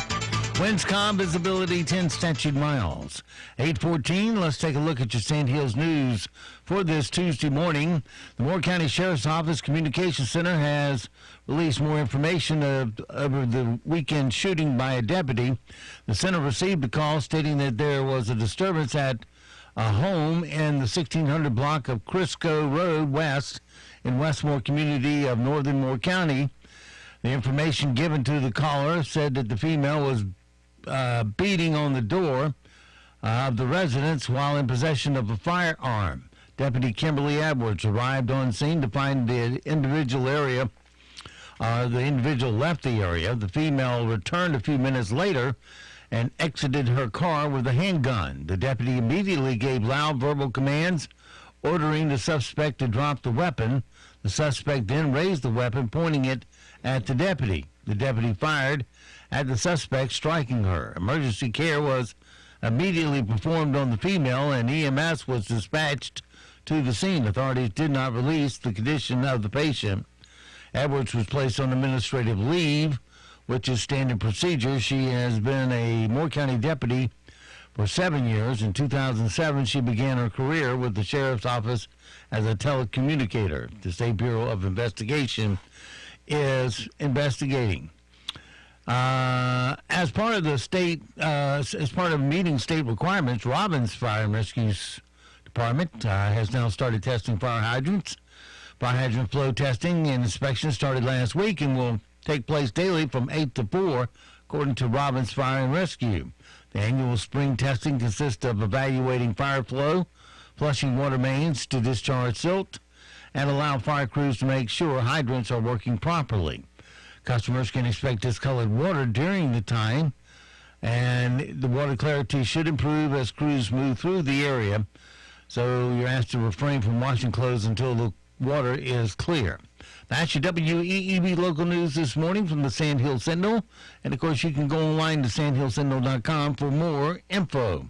winds calm, visibility 10 statute miles. 8:14, let's take a look at your Sand Hills news for this Tuesday morning. The Moore County Sheriff's Office Communications Center has released more information over the weekend shooting by a deputy. The center received a call stating that there was a disturbance at a home in the 1600 block of Crisco Road West in Westmore community of northern Moore County. The information given to the caller said that the female was beating on the door of the residence while in possession of a firearm. Deputy Kimberly Edwards arrived on scene to find the individual area. The individual left the area. The female returned a few minutes later and exited her car with a handgun. The deputy immediately gave loud verbal commands, ordering the suspect to drop the weapon. The suspect then raised the weapon, pointing it at the deputy. The deputy fired at the suspect, striking her. Emergency care was immediately performed on the female, and EMS was dispatched to the scene. Authorities did not release the condition of the patient. Edwards was placed on administrative leave, which is standard procedure. She has been a Moore County deputy for 7 years. In 2007, she began her career with the Sheriff's Office as a telecommunicator. The State Bureau of Investigation is investigating. As part of the state, as part of meeting state requirements, Robbins Fire and Rescue Department has now started testing fire hydrants. Fire hydrant flow testing and inspection started last week and will take place daily from 8 to 4, according to Robbins Fire and Rescue. The annual spring testing consists of evaluating fire flow, flushing water mains to discharge silt, and allow fire crews to make sure hydrants are working properly. Customers can expect discolored water during the time, and the water clarity should improve as crews move through the area, so you're asked to refrain from washing clothes until the water is clear. That's your WEEB local news this morning from the Sand Hill Sentinel. And, of course, you can go online to sandhillsentinel.com for more info.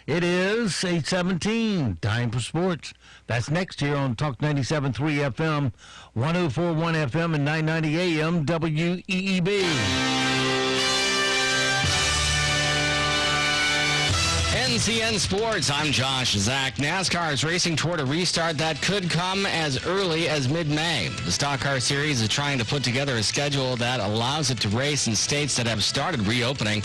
It is 8:17. Time for sports. That's next here on Talk 97.3 FM, 104.1 FM, and 990 AM WEEB. NCN Sports, I'm Josh Zach. NASCAR is racing toward a restart that could come as early as mid-May. The Stock Car Series is trying to put together a schedule that allows it to race in states that have started reopening.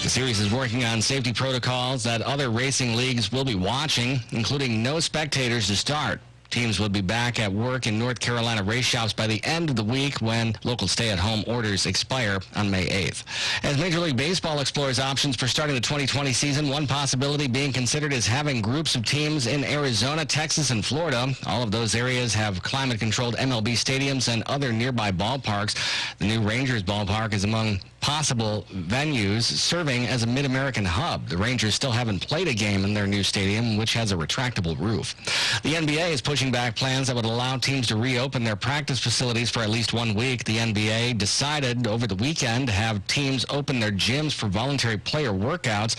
The series is working on safety protocols that other racing leagues will be watching, including no spectators to start. Teams will be back at work in North Carolina race shops by the end of the week when local stay-at-home orders expire on May 8th. As Major League Baseball explores options for starting the 2020 season, one possibility being considered is having groups of teams in Arizona, Texas, and Florida. All of those areas have climate-controlled MLB stadiums and other nearby ballparks. The new Rangers ballpark is among possible venues serving as a Mid-American hub. The Rangers still haven't played a game in their new stadium, which has a retractable roof. The NBA is pushing back plans that would allow teams to reopen their practice facilities for at least 1 week. The NBA decided over the weekend to have teams open their gyms for voluntary player workouts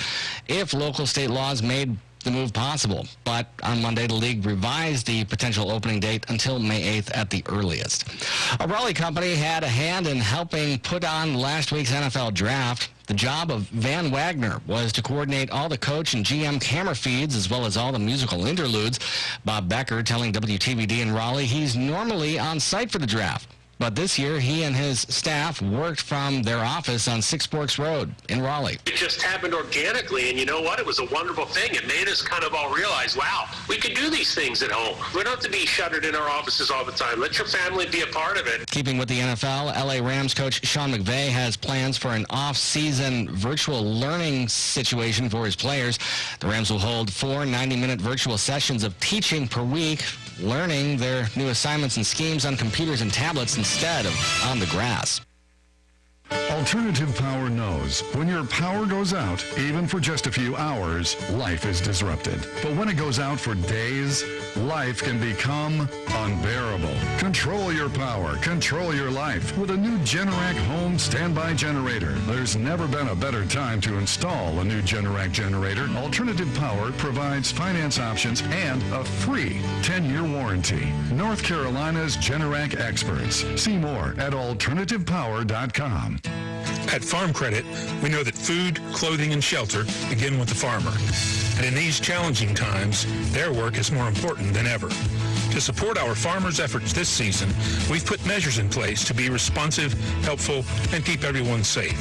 if local state laws made the move possible. But on Monday, the league revised the potential opening date until May 8th at the earliest. A Raleigh company had a hand in helping put on last week's NFL draft. The job of Van Wagner was to coordinate all the coach and GM camera feeds as well as all the musical interludes. Bob Becker telling WTVD in Raleigh he's normally on site for the draft. But this year, he and his staff worked from their office on Six Forks Road in Raleigh. It just happened organically, and you know what? It was a wonderful thing. It made us kind of all realize, wow, we can do these things at home. We don't have to be shuttered in our offices all the time. Let your family be a part of it. Keeping with the NFL, LA Rams coach Sean McVay has plans for an off-season virtual learning situation for his players. The Rams will hold 4 90-minute virtual sessions of teaching per week, learning their new assignments and schemes on computers and tablets instead of on the grass. Alternative Power knows when your power goes out, even for just a few hours, life is disrupted. But when it goes out for days, life can become unbearable. Control your power, control your life with a new Generac home standby generator. There's never been a better time to install a new Generac generator. Alternative Power provides finance options and a free 10-year warranty. North Carolina's Generac experts. See more at alternativepower.com. At Farm Credit, we know that food, clothing, and shelter begin with the farmer. And in these challenging times, their work is more important than ever. To support our farmers' efforts this season, we've put measures in place to be responsive, helpful, and keep everyone safe.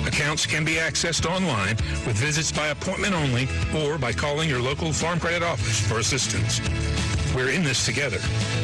Accounts can be accessed online with visits by appointment only or by calling your local Farm Credit office for assistance. We're in this together.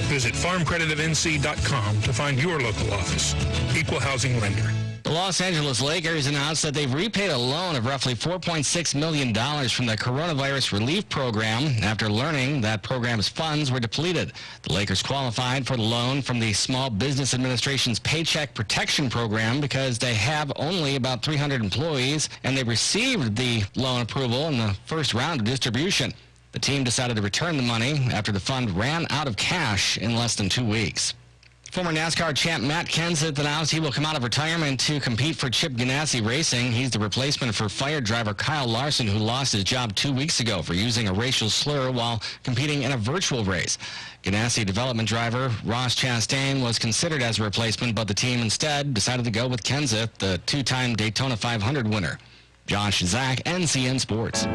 Visit farmcreditofnc.com to find your local office. Equal housing lender. The Los Angeles Lakers announced that they've repaid a loan of roughly $4.6 million from the coronavirus relief program after learning that program's funds were depleted. The Lakers qualified for the loan from the Small Business Administration's Paycheck Protection Program because they have only about 300 employees, and they received the loan approval in the first round of distribution. The team decided to return the money after the fund ran out of cash in less than 2 weeks. Former NASCAR champ Matt Kenseth announced he will come out of retirement to compete for Chip Ganassi Racing. He's the replacement for fire driver Kyle Larson, who lost his job 2 weeks ago for using a racial slur while competing in a virtual race. Ganassi development driver Ross Chastain was considered as a replacement, but the team instead decided to go with Kenseth, the two-time Daytona 500 winner. Josh Zach, NCN Sports.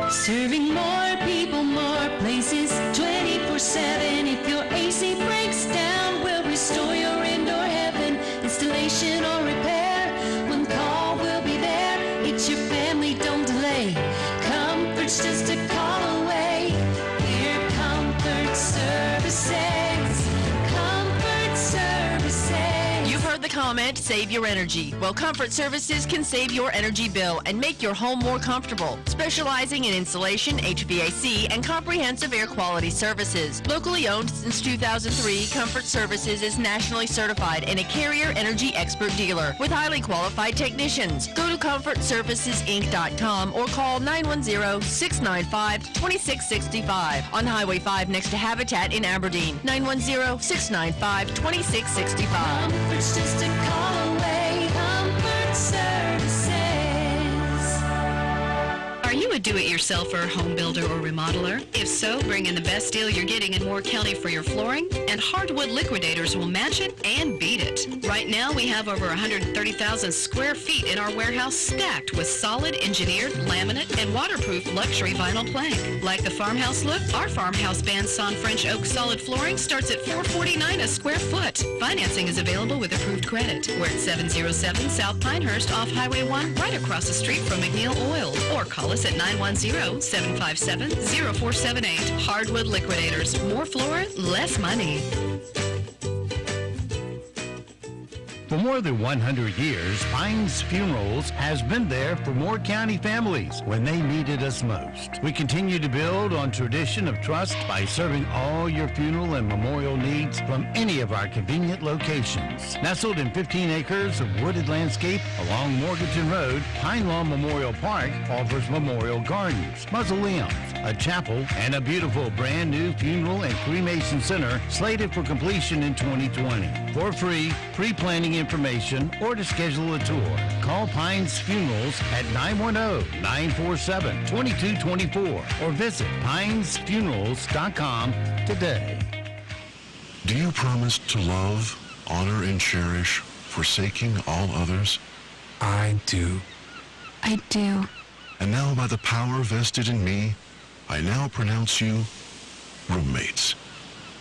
Serving more people, more places, 24/7. If your AC breaks down, we'll restore your indoor heaven. Installation or repair, one call will be there. It's your family, don't delay. Comfort's just a call away. We're Comfort Services. Comfort Services. You've heard the comment, save your energy. Well, Comfort Services can save your energy bill and make your home more comfortable. Specializing in installation, HVAC, and comprehensive air quality services. Locally owned since 2003, Comfort Services is nationally certified and a Carrier Energy Expert dealer with highly qualified technicians. Go to ComfortServicesInc.com or call 910-695-2665 on Highway 5 next to Habitat in Aberdeen. 910-695-2665. Comfort's just a call away. Comfort Services. Are you a do-it-yourselfer, home builder, or remodeler? If so, bring in the best deal you're getting in Moore County for your flooring, and Hardwood Liquidators will match it and beat it. Right now, we have over 130,000 square feet in our warehouse stacked with solid engineered, laminate, and waterproof luxury vinyl plank. Like the farmhouse look, our farmhouse bandsawn French oak solid flooring starts at $449 a square foot. Financing is available with approved credit. We're at 707 South Pinehurst off Highway 1, right across the street from McNeil Oil. Or call us at 910-757-0478. Hardwood Liquidators. More floor, less money. For more than 100 years, Pines Funerals has been there for Moore County families when they needed us most. We continue to build on tradition of trust by serving all your funeral and memorial needs from any of our convenient locations. Nestled in 15 acres of wooded landscape along Morganton Road, Pine Lawn Memorial Park offers memorial gardens, mausoleums, a chapel, and a beautiful brand new funeral and cremation center slated for completion in 2020. For free, pre-planning information or to schedule a tour, call Pines Funerals at 910-947-2224 or visit pinesfunerals.com today. Do you promise to love, honor, and cherish, forsaking all others? I do. I do. And now, by the power vested in me, I now pronounce you roommates.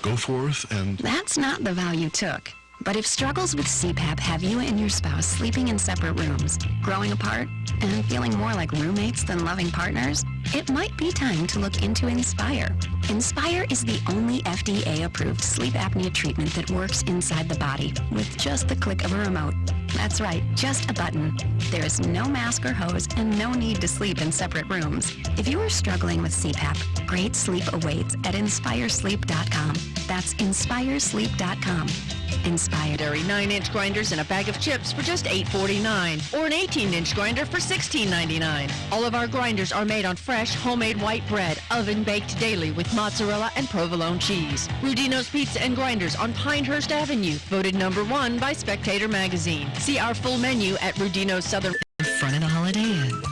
Go forth and... That's not the vow you took. But if struggles with CPAP have you and your spouse sleeping in separate rooms, growing apart, and feeling more like roommates than loving partners, it might be time to look into Inspire. Inspire is the only FDA-approved sleep apnea treatment that works inside the body with just the click of a remote. That's right, just a button. There is no mask or hose and no need to sleep in separate rooms. If you are struggling with CPAP, great sleep awaits at inspiresleep.com. That's inspiresleep.com. Inspire. 9-inch grinders and a bag of chips for just $8.49, or an 18-inch grinder for $16.99. All of our grinders are made on fresh, homemade white bread, oven-baked daily with mozzarella and provolone cheese. Rudino's Pizza and Grinders on Pinehurst Avenue, voted #1 by Spectator Magazine. See our full menu at Rudino's Southern... In front of the Holiday Inn.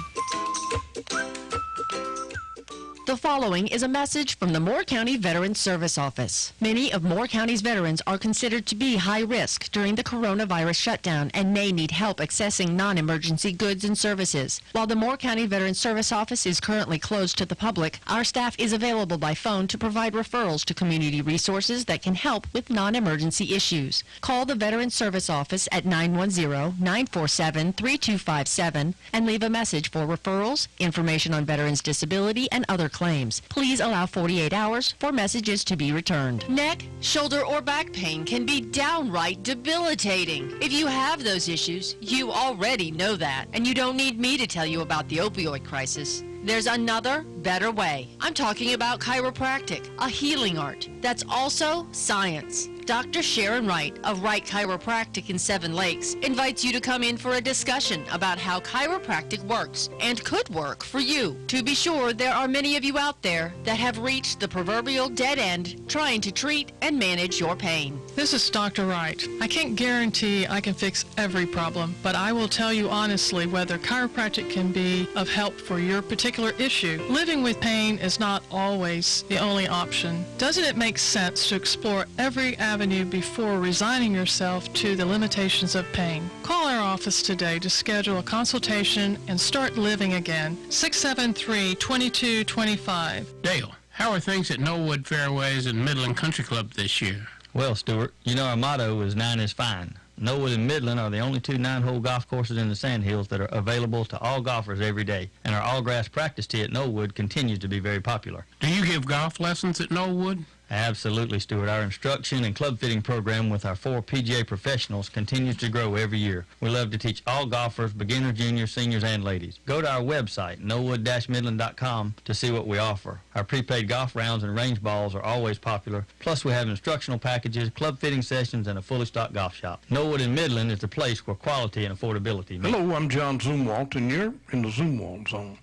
The following is a message from the Moore County Veterans Service Office. Many of Moore County's veterans are considered to be high risk during the coronavirus shutdown and may need help accessing non-emergency goods and services. While the Moore County Veterans Service Office is currently closed to the public, our staff is available by phone to provide referrals to community resources that can help with non-emergency issues. Call the Veterans Service Office at 910-947-3257 and leave a message for referrals, information on veterans' disability, and other claims. Please allow 48 hours for messages to be returned. Neck, shoulder, or back pain can be downright debilitating. If you have those issues, you already know that, and you don't need me to tell you about the opioid crisis. There's another, better way. I'm talking about chiropractic, a healing art that's also science. Dr. Sharon Wright of Wright Chiropractic in Seven Lakes invites you to come in for a discussion about how chiropractic works and could work for you. To be sure, there are many of you out there that have reached the proverbial dead end trying to treat and manage your pain. This is Dr. Wright. I can't guarantee I can fix every problem, but I will tell you honestly whether chiropractic can be of help for your particular issue. Living with pain is not always the only option. Doesn't it make sense to explore every avenue before resigning yourself to the limitations of pain? Call our office today to schedule a consultation and start living again. 673-2225. Dale, how are things at Knollwood Fairways and Midland Country Club this year? Well, Stuart, you know our motto is 9 is fine. Knollwood and Midland are the only two 9-hole golf courses in the Sandhills that are available to all golfers every day, and our all-grass practice tee at Knollwood continues to be very popular. Do you give golf lessons at Knollwood? Absolutely, Stuart. Our instruction and club fitting program with our 4 PGA professionals continues to grow every year. We love to teach all golfers, beginners, juniors, seniors, and ladies. Go to our website, knollwood-midland.com, to see what we offer. Our prepaid golf rounds and range balls are always popular. Plus, we have instructional packages, club fitting sessions, and a fully stocked golf shop. Knollwood and Midland is the place where quality and affordability meet. Hello, I'm John Zumwalt, and you're in the Zumwalt Zone.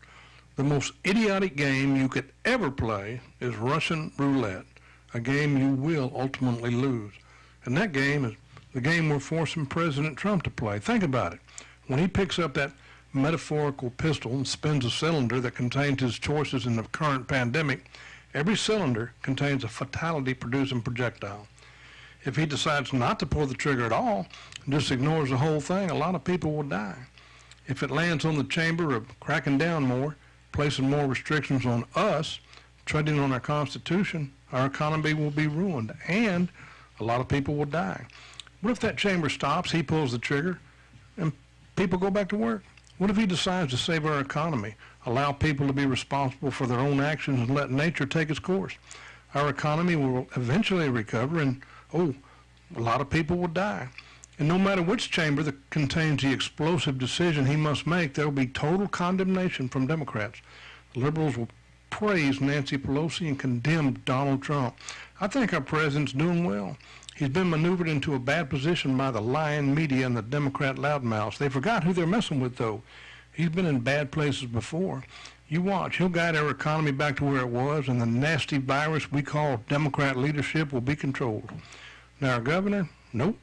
The most idiotic game you could ever play is Russian roulette, a game you will ultimately lose. And that game is the game we're forcing President Trump to play. Think about it. When he picks up that metaphorical pistol and spins a cylinder that contains his choices in the current pandemic, every cylinder contains a fatality-producing projectile. If he decides not to pull the trigger at all and just ignores the whole thing, a lot of people will die. If it lands on the chamber of cracking down more, placing more restrictions on us, treading on our Constitution, our economy will be ruined, and a lot of people will die. What if that chamber stops, he pulls the trigger, and people go back to work? What if he decides to save our economy, allow people to be responsible for their own actions, and let nature take its course? Our economy will eventually recover, and, a lot of people will die. And no matter which chamber that contains the explosive decision he must make, there will be total condemnation from Democrats. The liberals will praise Nancy Pelosi and condemn Donald Trump. I think our president's doing well. He's been maneuvered into a bad position by the lying media and the Democrat loudmouths. They forgot who they're messing with, though. He's been in bad places before. You watch. He'll guide our economy back to where it was, and the nasty virus we call Democrat leadership will be controlled. Now, our governor, nope,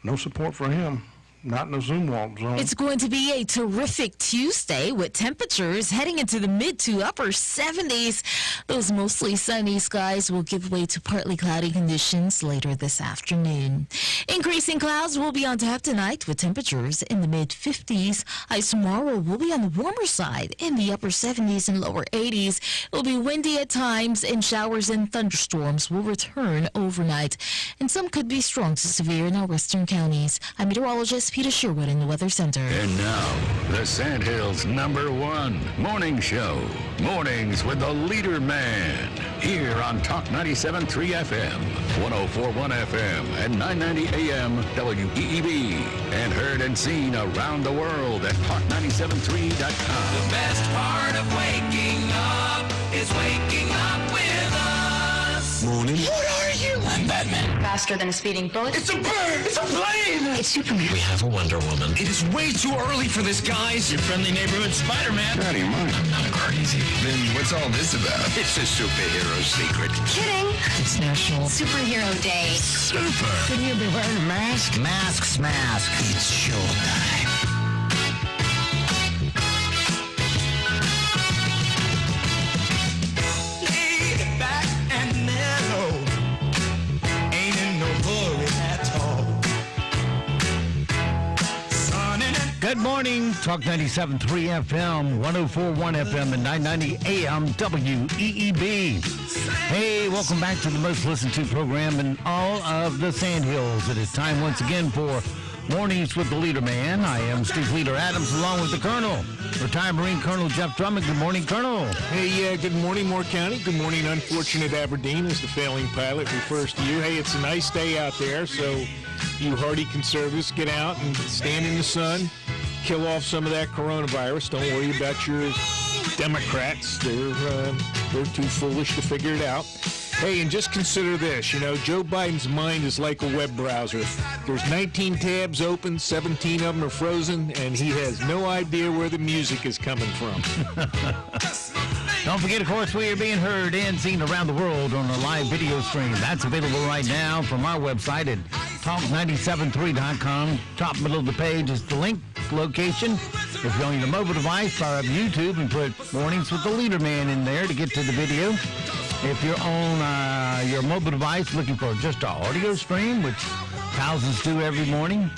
no support for him. Not in the Zoom walk zone. It's going to be a terrific Tuesday with temperatures heading into the mid to upper 70s. Those mostly sunny skies will give way to partly cloudy conditions later this afternoon. Increasing clouds will be on tap tonight with temperatures in the mid 50s. Highs tomorrow will be on the warmer side in the upper 70s and lower 80s. It'll be windy at times, and showers and thunderstorms will return overnight. And some could be strong to severe in our western counties. I'm meteorologist Peter Sherwood in the Weather Center. And now, the Sandhills' #1 morning show. Mornings with the Leader Man. Here on Talk 97.3 FM, 104.1 FM, and 990 AM WEEB. And heard and seen around the world at talk973.com. The best part of waking up is waking up with us. Morning. What are you? I'm Batman. Faster than a speeding bullet. It's a bird! It's a plane! It's Superman. We have a Wonder Woman. It is way too early for this, guys. Your friendly neighborhood Spider-Man. Out of your mind. I'm not crazy. Then what's all this about? It's a superhero secret. Kidding. It's National Superhero Day. Super. Couldn't you be wearing a mask? Masks, mask. It's showtime. Lay back and mellow. Ain't in no hurry at all. Sunning and Good morning. Talk 97.3 FM, 104.1 FM, and 990 AM WEEB. Hey, welcome back to the most listened to program in all of the Sandhills. It is time once again for Mornings with the Leader Man. I am Steve Leader Adams along with the Colonel, retired Marine Colonel Jeff Drummond. Good morning, Colonel. Hey, good morning, Moore County. Good morning, unfortunate Aberdeen, as the failing pilot refers to you. Hey, it's a nice day out there, so you hardy conservatives get out and stand in the sun, kill off some of that coronavirus. Don't worry about your Democrats. They're too foolish to figure it out. Hey, and just consider this, Joe Biden's mind is like a web browser. There's 19 tabs open, 17 of them are frozen, and he has no idea where the music is coming from. Don't forget, of course, we are being heard and seen around the world on a live video stream. That's available right now from our website at talk973.com. Top middle of the page is the link location. If you're on your mobile device, fire up YouTube and put Mornings with the Leader Man in there to get to the video. If you're on your mobile device looking for just an audio stream, which thousands do every morning,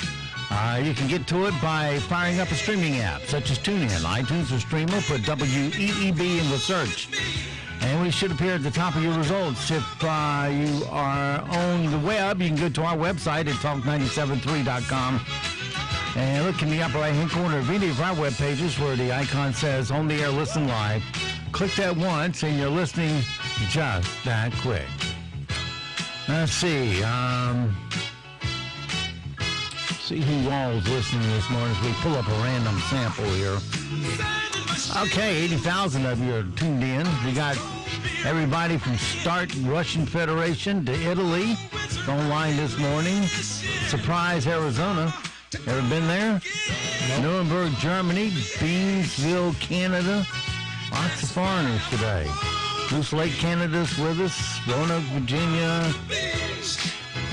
you can get to it by firing up a streaming app, such as TuneIn, iTunes, or Streamer. Put WEEB in the search, and we should appear at the top of your results. If you are on the web, you can go to our website at talk973.com. And look in the upper right-hand corner of any of our web pages where the icon says On the Air Listen Live. Click that once, and you're listening just that quick. Let's see. See who all's listening this morning as we pull up a random sample here. Okay, 80,000 of you are tuned in. We got everybody from Start Russian Federation to Italy online this morning. Surprise, Arizona. Ever been there? Nope. Nuremberg, Germany. Beansville, Canada. Lots of foreigners today. Goose Lake, Canada's with us. Roanoke, Virginia.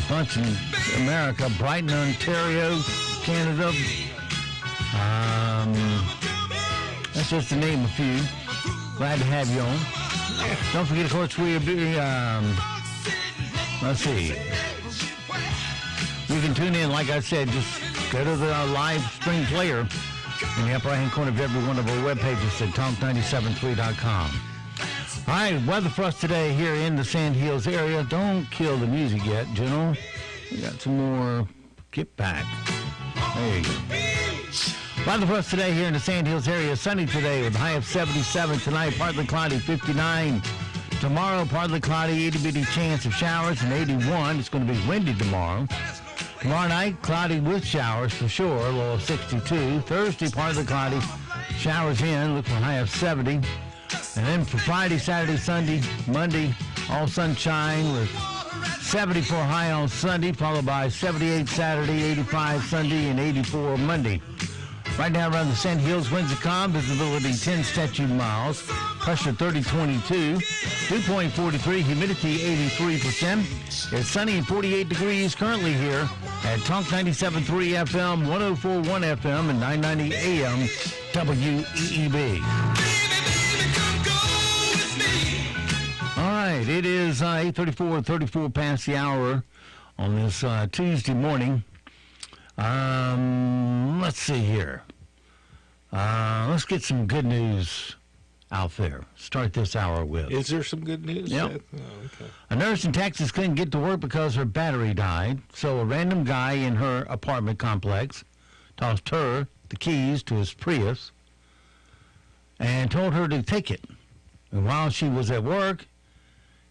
Bunch in America. Brighton, Ontario, Canada. just to name a few. Glad to have you on. Don't forget, of course, we'll be, let's see. You can tune in, like I said, just go to the live stream player in the upper right-hand corner of every one of our web pages at talk973.com. All right, weather for us today here in the Sand Hills area. Don't kill the music yet, General. We got some more. Get back. There you go. Weather for us today here in the Sand Hills area. Sunny today with a high of 77. Tonight, partly cloudy, 59. Tomorrow, partly cloudy, itty-bitty chance of showers, and 81. It's going to be windy tomorrow. Tomorrow night, cloudy with showers for sure, a low of 62. Thursday, partly cloudy, showers in, look for a high of 70. And then for Friday, Saturday, Sunday, Monday, all sunshine with 74 high on Sunday, followed by 78 Saturday, 85 Sunday, and 84 Monday. Right now around the Sand Hills, winds are calm, visibility 10 statute miles, pressure 3022, dew point 43, humidity 83%. It's sunny and 48 degrees currently here at Talk 97.3 FM, 104.1 FM, and 990 AM WEEB. All right, it is 8:34 past the hour on this Tuesday morning. Let's see here. Let's get some good news out there. Start this hour with. Is there some good news? Yep. Oh, okay. A nurse in Texas couldn't get to work because her battery died, so a random guy in her apartment complex tossed her the keys to his Prius and told her to take it. And while she was at work,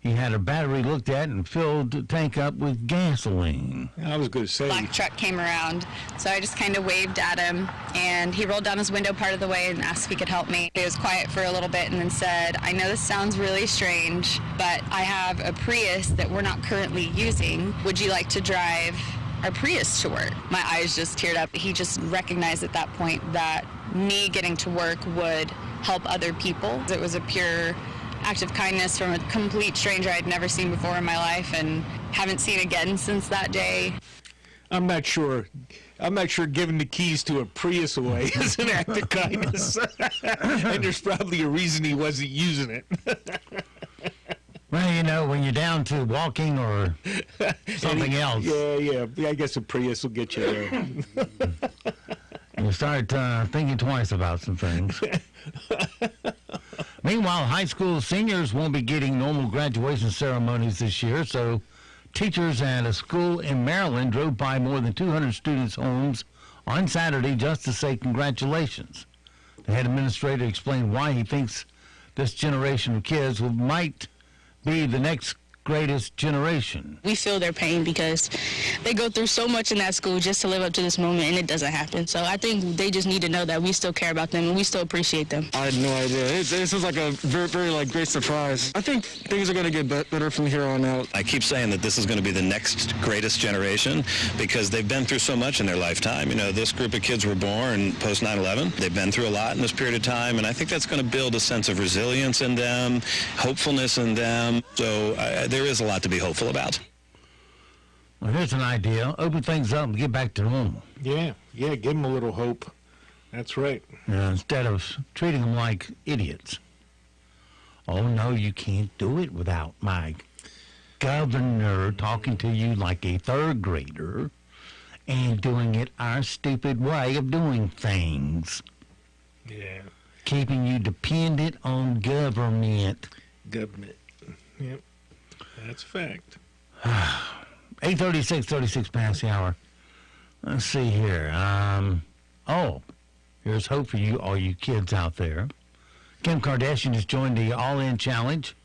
he had her battery looked at and filled the tank up with gasoline. I was going to say. Black truck came around, so I just kind of waved at him, and he rolled down his window part of the way and asked if he could help me. He was quiet for a little bit and then said, "I know this sounds really strange, but I have a Prius that we're not currently using. Would you like to drive our Prius to work?" My eyes just teared up. He just recognized at that point that me getting to work would help other people. It was a pure act of kindness from a complete stranger I'd never seen before in my life and haven't seen again since that day. I'm not sure giving the keys to a Prius away is an act of kindness. And there's probably a reason he wasn't using it. Well, you know, when you're down to walking or something else. Yeah, I guess a Prius will get you there. You start thinking twice about some things. Meanwhile, high school seniors won't be getting normal graduation ceremonies this year, so teachers at a school in Maryland drove by more than 200 students' homes on Saturday just to say congratulations. The head administrator explained why he thinks this generation of kids might be the next greatest generation. We feel their pain because they go through so much in that school just to live up to this moment, and it doesn't happen. So I think they just need to know that we still care about them and we still appreciate them. I had no idea. This was like a very great surprise. I think things are going to get better from here on out. I keep saying that this is going to be the next greatest generation because they've been through so much in their lifetime. You know, this group of kids were born post 9/11. They've been through a lot in this period of time, and I think that's going to build a sense of resilience in them, hopefulness in them. So there is a lot to be hopeful about. Well, here's an idea. Open things up and get back to normal. Yeah, give them a little hope. That's right. Instead of treating them like idiots. Oh, no, you can't do it without my governor talking to you like a third grader and doing it our stupid way of doing things. Yeah. Keeping you dependent on government. Government. Yep. That's a fact. 8:36 past the hour. Let's see here. Here's hope for you, all you kids out there. Kim Kardashian has joined the All In Challenge,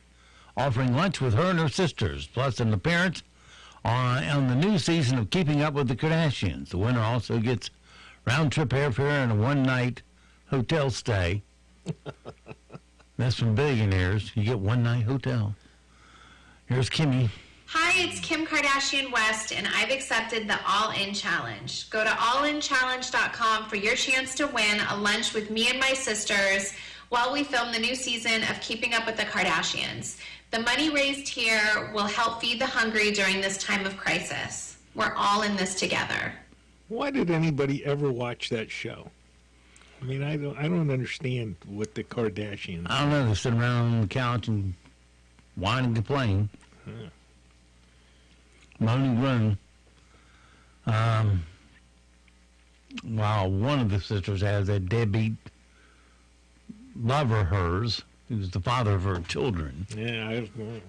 offering lunch with her and her sisters, plus an appearance on the new season of Keeping Up with the Kardashians. The winner also gets round-trip airfare and a one-night hotel stay. That's from billionaires. You get one-night hotel. Here's Kimmy. Hi, it's Kim Kardashian West, and I've accepted the All In Challenge. Go to allinchallenge.com for your chance to win a lunch with me and my sisters while we film the new season of Keeping Up with the Kardashians. The money raised here will help feed the hungry during this time of crisis. We're all in this together. Why did anybody ever watch that show? mean, I don't understand what the Kardashians. I don't know. They're sitting around on the couch and whine and complain, moan and groan. While one of the sisters has a deadbeat lover of hers, who's the father of her children. Yeah, I don't know.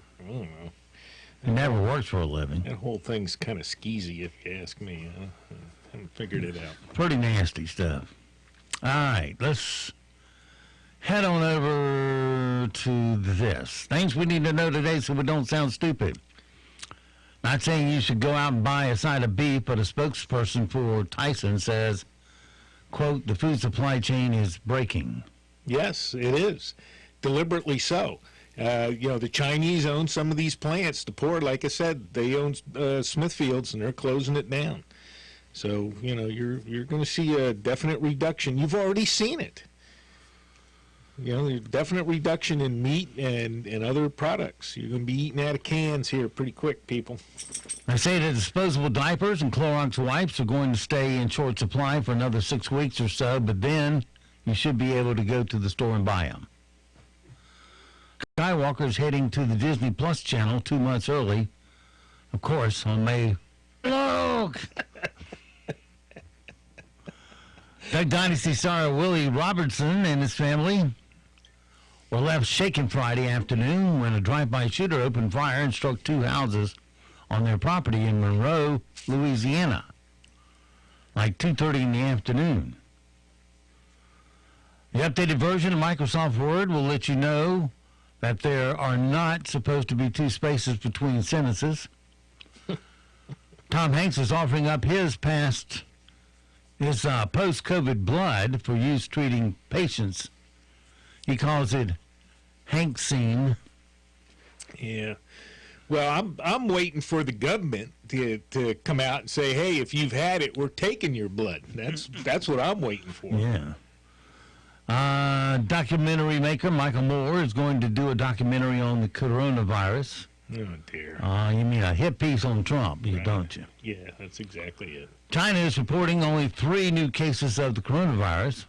He never works for a living. That whole thing's kind of skeezy, if you ask me. I haven't figured it out. Pretty nasty stuff. All right, let's head on over to this. Things we need to know today so we don't sound stupid. Not saying you should go out and buy a side of beef, but a spokesperson for Tyson says, quote, the food supply chain is breaking. Yes, it is. Deliberately so. The Chinese own some of these plants. The poor, like I said, they own Smithfields, and they're closing it down. So, you're going to see a definite reduction. You've already seen it. There's a definite reduction in meat and other products. You're going to be eating out of cans here pretty quick, people. They say that disposable diapers and Clorox wipes are going to stay in short supply for another 6 weeks or so, but then you should be able to go to the store and buy them. Skywalker's heading to the Disney Plus channel 2 months early, of course, on May. Look! Duck Dynasty star Willie Robertson and his family were left shaken Friday afternoon when a drive-by shooter opened fire and struck 2 houses on their property in Monroe, Louisiana, like 2:30 in the afternoon. The updated version of Microsoft Word will let you know that there are not supposed to be 2 spaces between sentences. Tom Hanks is offering up his post-COVID blood for use treating patients. He calls it Hanksine. Yeah. Well, I'm waiting for the government to come out and say, hey, if you've had it, we're taking your blood. That's what I'm waiting for. Yeah. Documentary maker Michael Moore is going to do a documentary on the coronavirus. Oh, dear. You mean a hit piece on Trump, don't you? Yeah, that's exactly it. China is reporting only 3 new cases of the coronavirus.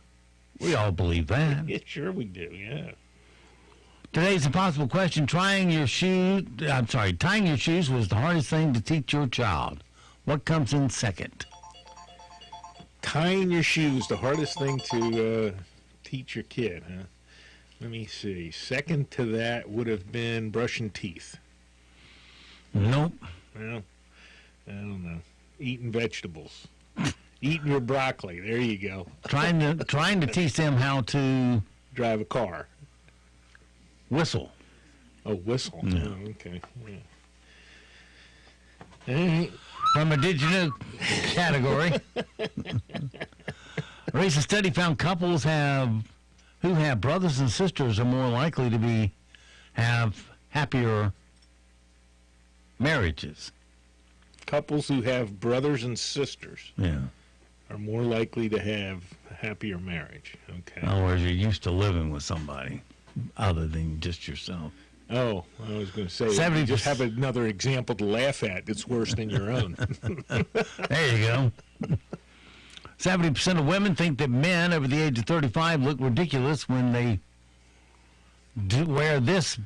We all believe that. Yeah, sure we do, yeah. Today's impossible question, tying your shoes was the hardest thing to teach your child. What comes in second? Tying your shoes, the hardest thing to teach your kid, huh? Let me see. Second to that would have been brushing teeth. Nope. Well, I don't know. Eating vegetables. Eating your broccoli. There you go. Trying to teach them how to drive a car. Whistle. Oh, whistle. Yeah. Oh, okay. Yeah. All right. From a did you know category. A recent study found couples who have brothers and sisters are more likely to have happier marriages. Couples who have brothers and sisters are more likely to have a happier marriage. Okay. In other words, you're used to living with somebody other than just yourself. Oh, I was going to say, you just have another example to laugh at that's worse than your own. There you go. 70% of women think that men over the age of 35 look ridiculous when they wear this.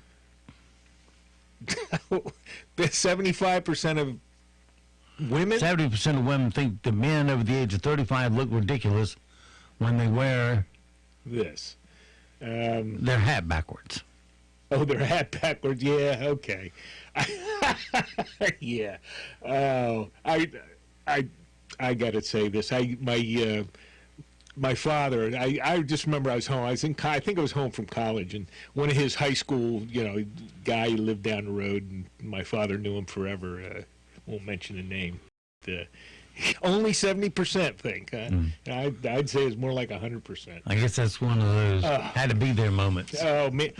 75% of women? 70% of women think the men over the age of 35 look ridiculous when they wear this. Their hat backwards. Oh, their hat backwards. Yeah, okay. Yeah. Oh, I got to say this. My father. I just remember I was home. I think I was home from college, and one of his high school, guy lived down the road, and my father knew him forever. Won't mention the name. Only 70% think. I'd say it's more like 100%. I guess that's one of those had to be there moments. Oh man,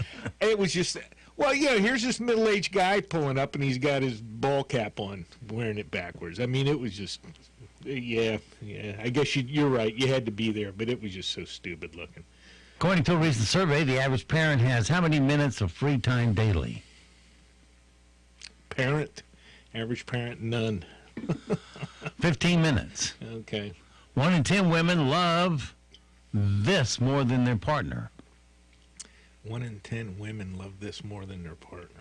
it was just. Well, here's this middle-aged guy pulling up, and he's got his ball cap on, wearing it backwards. I mean, it was just. Yeah. I guess you're right. You had to be there, but it was just so stupid looking. According to a recent survey, the average parent has how many minutes of free time daily? Average parent, none. 15 minutes. Okay. 1 in 10 women love this more than their partner? 1 in 10 women love this more than their partner.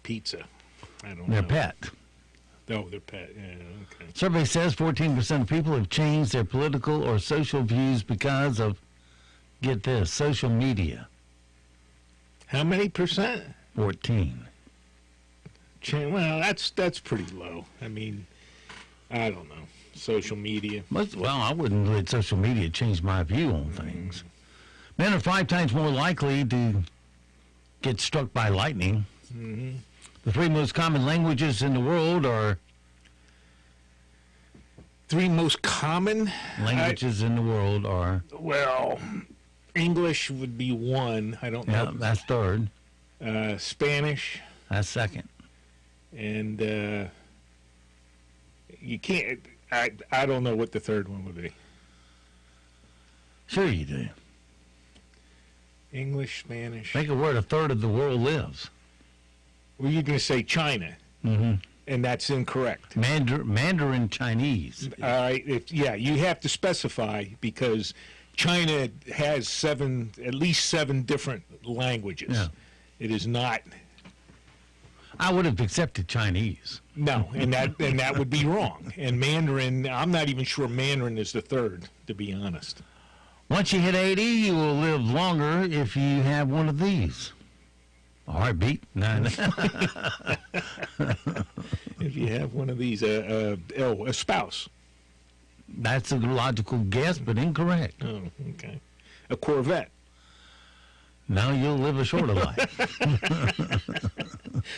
Pizza. I don't know. Their pet. Oh, their pet. Yeah, okay. Survey says 14% of people have changed their political or social views because of, get this, social media. How many percent? 14. Well, that's pretty low. I mean, I don't know. Social media. Well, I wouldn't let social media change my view on things. Men are 5 times more likely to get struck by lightning. Mm-hmm. The 3 most common languages in the world are... 3 most common? Languages in the world are... Well, English would be 1. I don't know. Yeah, that's 3rd. Spanish. That's 2nd. And you can't... I don't know what the 3rd one would be. Sure you do. English, Spanish. Think of where 1/3 of the world lives. Well, you're going to say China. Mm-hmm. And that's incorrect. Mandarin Chinese. All right. You have to specify because China has at least 7 different languages. Yeah. It is not. I would have accepted Chinese. No, and that would be wrong. And Mandarin, I'm not even sure Mandarin is the 3rd, to be honest. Once you hit 80, you will live longer if you have one of these. A heartbeat? No. If you have one of these, a spouse. That's a logical guess, but incorrect. Oh, okay. A Corvette. Now you'll live a shorter life.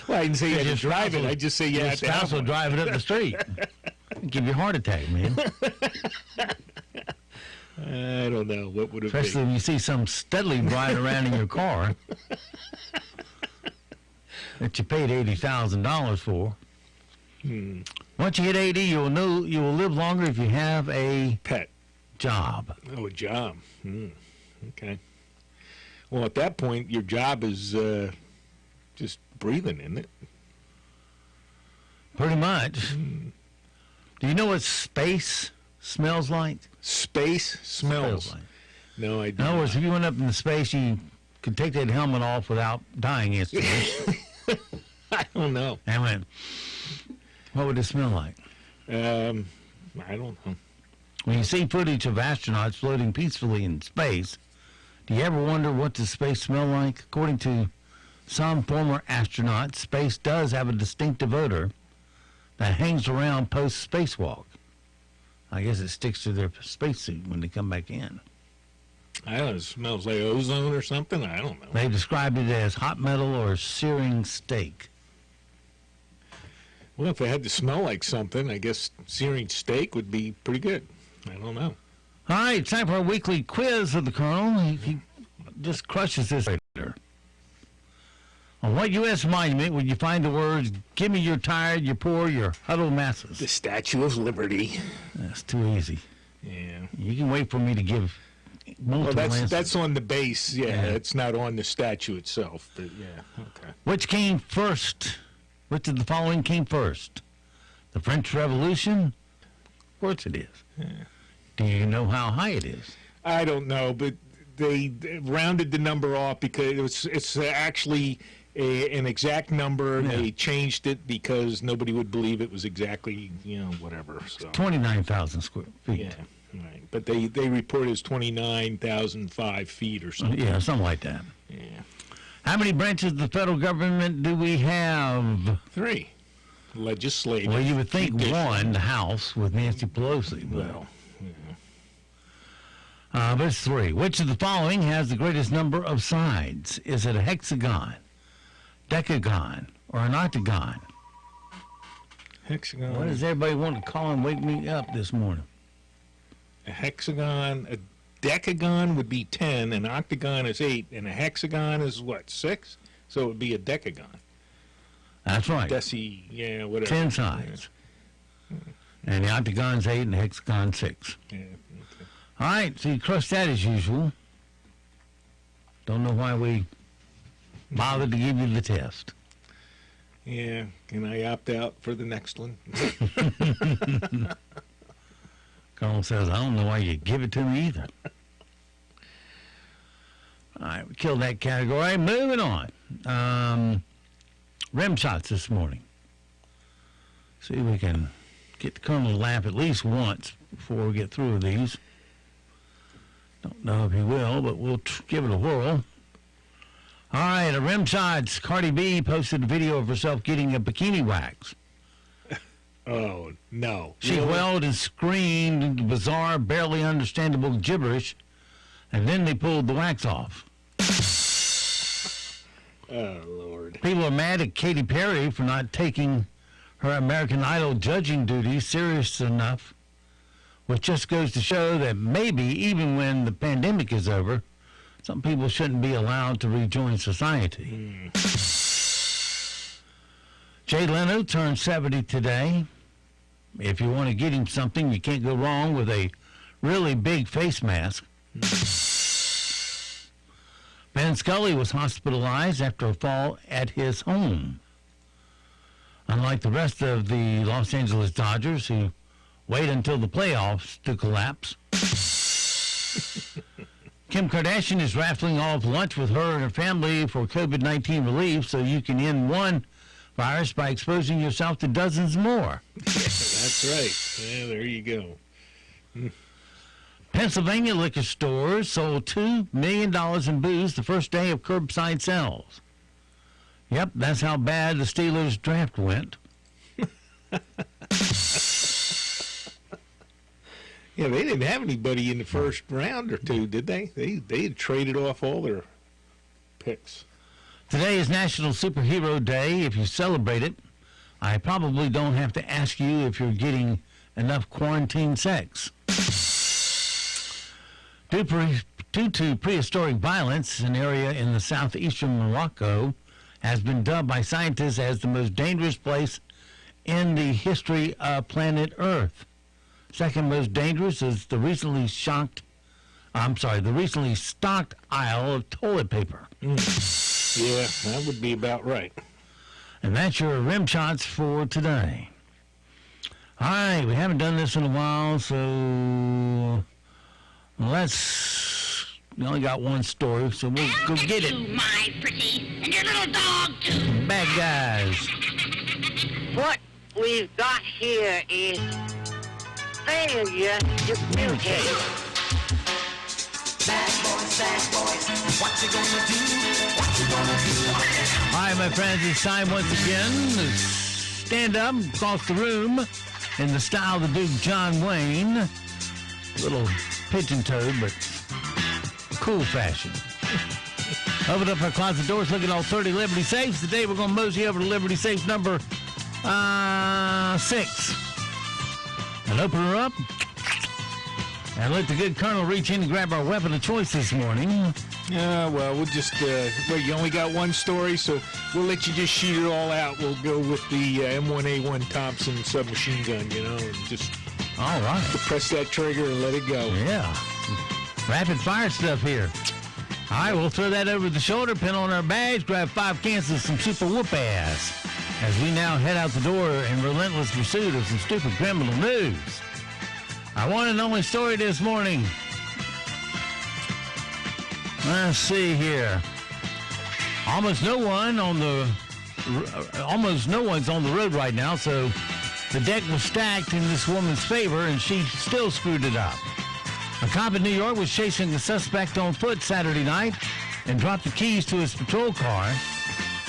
Well, I didn't say you had to drive it. I just say you have to have spouse will drive it up the street. Give you a heart attack, man. I don't know. What would it be? Especially when you see some steadily riding around in your car that you paid $80,000 for. Once you hit 80, you will live longer if you have a pet job. Oh, a job. Okay. Well, at that point, your job is just breathing, isn't it? Pretty much. Do you know what space smells like? Space smells like. No, I don't. In other words, if you went up into space, you could take that helmet off without dying instantly. I don't know. And went, what would it smell like? I don't know. When you see footage of astronauts floating peacefully in space, do you ever wonder what does space smell like? According to some former astronauts, space does have a distinctive odor that hangs around post-spacewalk. I guess it sticks to their spacesuit when they come back in. I don't know. It smells like ozone or something. I don't know. They described it as hot metal or searing steak. Well, if it had to smell like something, I guess searing steak would be pretty good. I don't know. All right, it's time for our weekly quiz of the Colonel. He just crushes this later. On what U.S. monument would you find the words, "Give me your tired, your poor, your huddled masses"? The Statue of Liberty. That's too easy. Yeah. You can wait for me to give multiple answers. That's on the base. Yeah, it's not on the statue itself. But yeah, okay. Which came first? Which of the following came first? The French Revolution? Of course it is. Yeah. Do you know how high it is? I don't know, but they rounded the number off because it's actually an exact number, and they changed it because nobody would believe it was exactly, whatever. So 29,000 square feet. Yeah, right. But they report it as 29,005 feet or something. Yeah, something like that. Yeah. How many branches of the federal government do we have? 3. Legislative. Well, you would think one, the House, with Nancy Pelosi. Well, but it's 3. Which of the following has the greatest number of sides? Is it a hexagon, decagon, or an octagon? Hexagon. What does everybody want to call and wake me up this morning? A hexagon, a decagon would be 10, an octagon is 8, and a hexagon is what, 6? So it would be a decagon. That's right. Whatever. 10 sides. And the octagon's 8 and the hexagon's 6. Yeah. All right, so you crushed that as usual. Don't know why we bothered to give you the test. Yeah, can I opt out for the next one? Colonel says, I don't know why you give it to me either. All right, we killed that category. Moving on. Rim shots this morning. See if we can get the Colonel to laugh at least once before we get through with these. Don't know if he will, but we'll give it a whirl. All right, rim shots. Cardi B posted a video of herself getting a bikini wax. Oh, no. She wailed and screamed bizarre, barely understandable gibberish, and then they pulled the wax off. Oh, Lord. People are mad at Katy Perry for not taking her American Idol judging duties serious enough, which just goes to show that maybe even when the pandemic is over, some people shouldn't be allowed to rejoin society. Jay Leno turned 70 today. If you want to get him something, you can't go wrong with a really big face mask. Ben Scully was hospitalized after a fall at his home. Unlike the rest of the Los Angeles Dodgers, who wait until the playoffs to collapse. Kim Kardashian is raffling off lunch with her and her family for COVID-19 relief so you can end one virus by exposing yourself to dozens more. Yeah, that's right. Yeah, there you go. Pennsylvania liquor stores sold $2 million in booze the first day of curbside sales. Yep, that's how bad the Steelers draft went. Yeah, they didn't have anybody in the first round or two, did they? They had traded off all their picks. Today is National Superhero Day. If you celebrate it, I probably don't have to ask you if you're getting enough quarantine sex. Due to prehistoric violence, an area in the southeastern Morocco has been dubbed by scientists as the most dangerous place in the history of planet Earth. Second most dangerous is the recently stocked aisle of toilet paper. Yeah, that would be about right. And that's your rim shots for today. All right, we haven't done this in a while, so we only got one story, so we'll go get it. My pretty, and your little dog too. Bad guys. What we've got here is failure to communicate. Bad boys, what you gonna do? What you gonna do? All right, my friends, it's time once again to stand up across the room in the style of the Duke John Wayne. A little pigeon-toed, but cool fashion. Open up our closet doors, look at all 30 Liberty safes. Today we're going to mosey over to Liberty safe number 6. And open her up. And let the good Colonel reach in and grab our weapon of choice this morning. Yeah, well, we'll just, you only got one story, so we'll let you just shoot it all out. We'll go with the M1A1 Thompson submachine gun, and just all right. Press that trigger and let it go. Yeah. Rapid fire stuff here. All right, we'll throw that over the shoulder, pin on our badge, grab 5 cans of some super whoop ass as we now head out the door in relentless pursuit of some stupid criminal news. Our one and only story this morning. Let's see here. Almost no one's on the road right now, so the deck was stacked in this woman's favor, and she still screwed it up. A cop in New York was chasing the suspect on foot Saturday night and dropped the keys to his patrol car.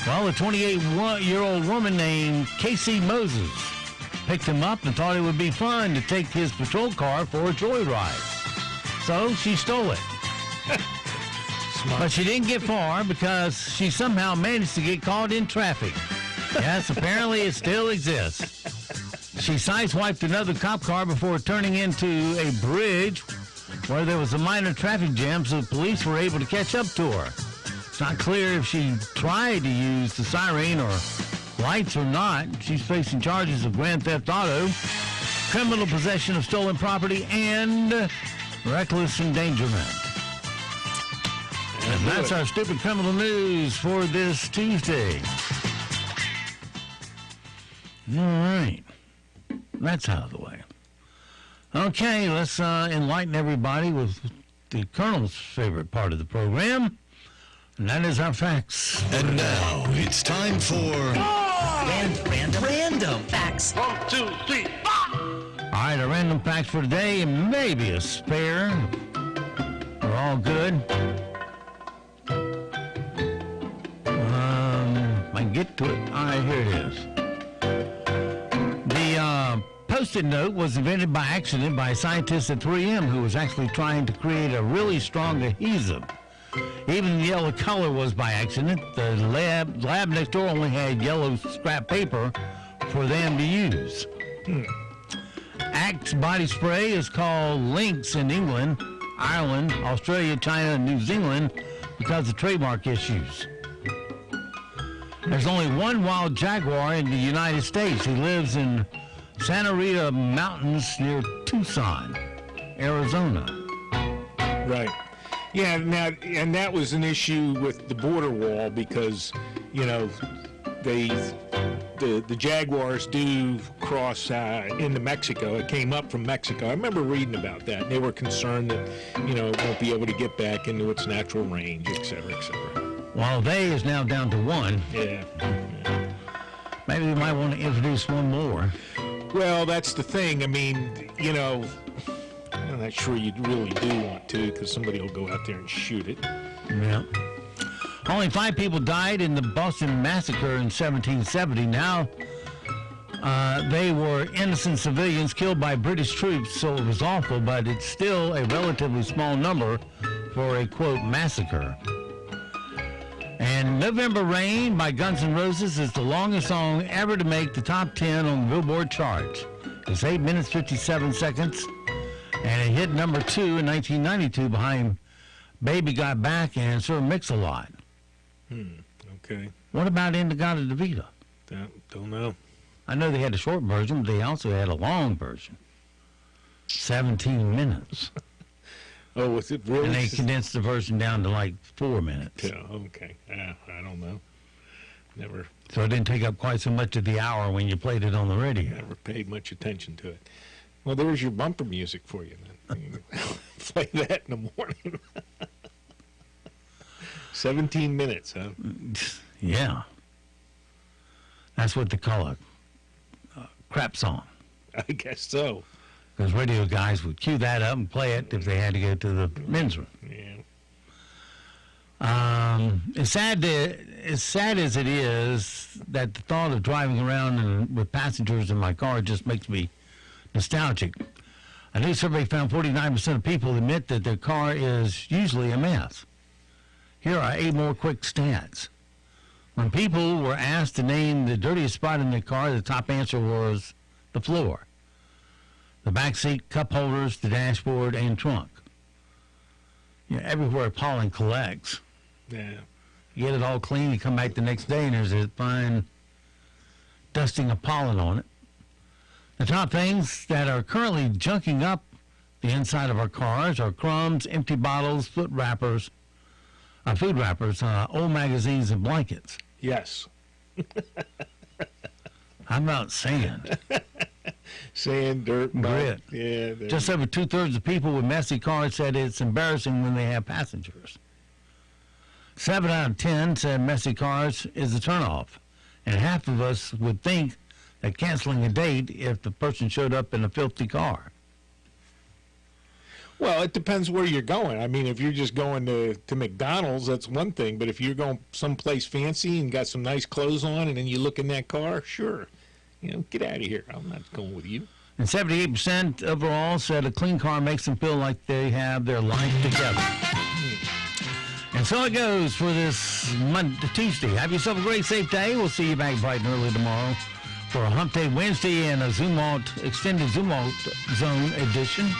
Well, a 28-year-old woman named Casey Moses picked him up and thought it would be fun to take his patrol car for a joyride. So she stole it. But she didn't get far because she somehow managed to get caught in traffic. Yes, apparently it still exists. She sideswiped another cop car before turning into a bridge where there was a minor traffic jam, so the police were able to catch up to her. It's not clear if she tried to use the siren or lights or not. She's facing charges of grand theft auto, criminal possession of stolen property, and reckless endangerment. And that's our stupid criminal news for this Tuesday. All right. That's out of the way. Okay, let's enlighten everybody with the Colonel's favorite part of the program, and that is our facts. And now it's time for Random facts. 1, 2, 3, 4. All right, a random fact for today, and maybe a spare. We're all good. I can get to it. All right, here it is. The Post-it note was invented by accident by a scientist at 3M who was actually trying to create a really strong adhesive. Even the yellow color was by accident. The lab next door only had yellow scrap paper for them to use. Axe body spray is called Lynx in England, Ireland, Australia, China, and New Zealand because of trademark issues. There's only one wild jaguar in the United States. He lives in Santa Rita Mountains near Tucson, Arizona. Right. Yeah, now, and that was an issue with the border wall because, the jaguars do cross into Mexico. It came up from Mexico. I remember reading about that. They were concerned that, it won't be able to get back into its natural range, et cetera, et cetera. Well, they is now down to one. Yeah. Maybe we might want to introduce one more. Well, that's the thing. I mean, I'm not sure you really do want to because somebody will go out there and shoot it. Yeah. Only 5 people died in the Boston Massacre in 1770. Now, they were innocent civilians killed by British troops, so it was awful, but it's still a relatively small number for a, quote, massacre. And November Rain by Guns N' Roses is the longest song ever to make the top 10 on the Billboard charts. It's 8 minutes, 57 seconds, and it hit number 2 in 1992 behind Baby Got Back and Sir Mix-a-Lot. Okay. What about In-A-Gadda-Da-Vida? Don't know. I know they had a short version, but they also had a long version. 17 minutes. Oh, was it really? And they condensed the version down to like 4 minutes. Yeah, okay. I don't know. Never. So it didn't take up quite so much of the hour when you played it on the radio. Never paid much attention to it. Well, there's your bumper music for you then. Play that in the morning. 17 minutes, huh? Yeah. That's what they call a crap song. I guess so. Because radio guys would cue that up and play it if they had to go to the men's room. Yeah. As sad as it is that the thought of driving around with passengers in my car just makes me nostalgic. A new survey found 49% of people admit that their car is usually a mess. Here are 8 more quick stats. When people were asked to name the dirtiest spot in their car, the top answer was the floor. The back seat, cup holders, the dashboard, and trunk. Everywhere pollen collects. Yeah. You get it all clean, you come back the next day, and there's a fine dusting of pollen on it. The top things that are currently junking up the inside of our cars are crumbs, empty bottles, food wrappers, old magazines, and blankets. Yes. How about sand? Sand, dirt, grit. Yeah. Just over 2/3 of people with messy cars said it's embarrassing when they have passengers. 7 out of 10 said messy cars is a turnoff. And half of us would think that canceling a date if the person showed up in a filthy car. Well, it depends where you're going. I mean, if you're just going to McDonald's, that's one thing. But if you're going someplace fancy and got some nice clothes on and then you look in that car, sure. Get out of here. I'm not going with you. And 78% overall said a clean car makes them feel like they have their life together. And so it goes for this Tuesday. Have yourself a great, safe day. We'll see you back bright and early tomorrow for a Hump Day Wednesday and a extended Zoom Alt Zone edition.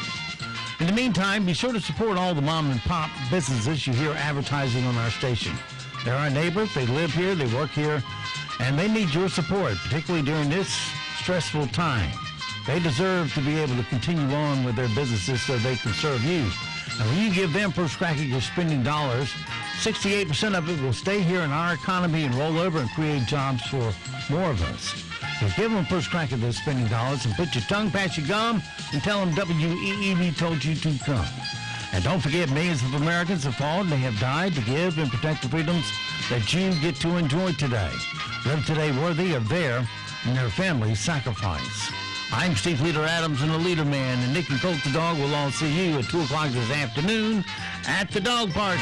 In the meantime, be sure to support all the mom and pop businesses you hear advertising on our station. They're our neighbors. They live here. They work here. And they need your support, particularly during this stressful time. They deserve to be able to continue on with their businesses so they can serve you. And when you give them first crack at your spending dollars, 68% of it will stay here in our economy and roll over and create jobs for more of us. So give them a first crack at those spending dollars and put your tongue past your gum and tell them WEEB told you to come. And don't forget, millions of Americans have fallen. They have died to give and protect the freedoms that you get to enjoy today. Live today worthy of their and their family's sacrifice. I'm Steve Leader Adams and the Leader Man, and Nick and Colt the dog will all see you at 2 o'clock this afternoon at the dog park.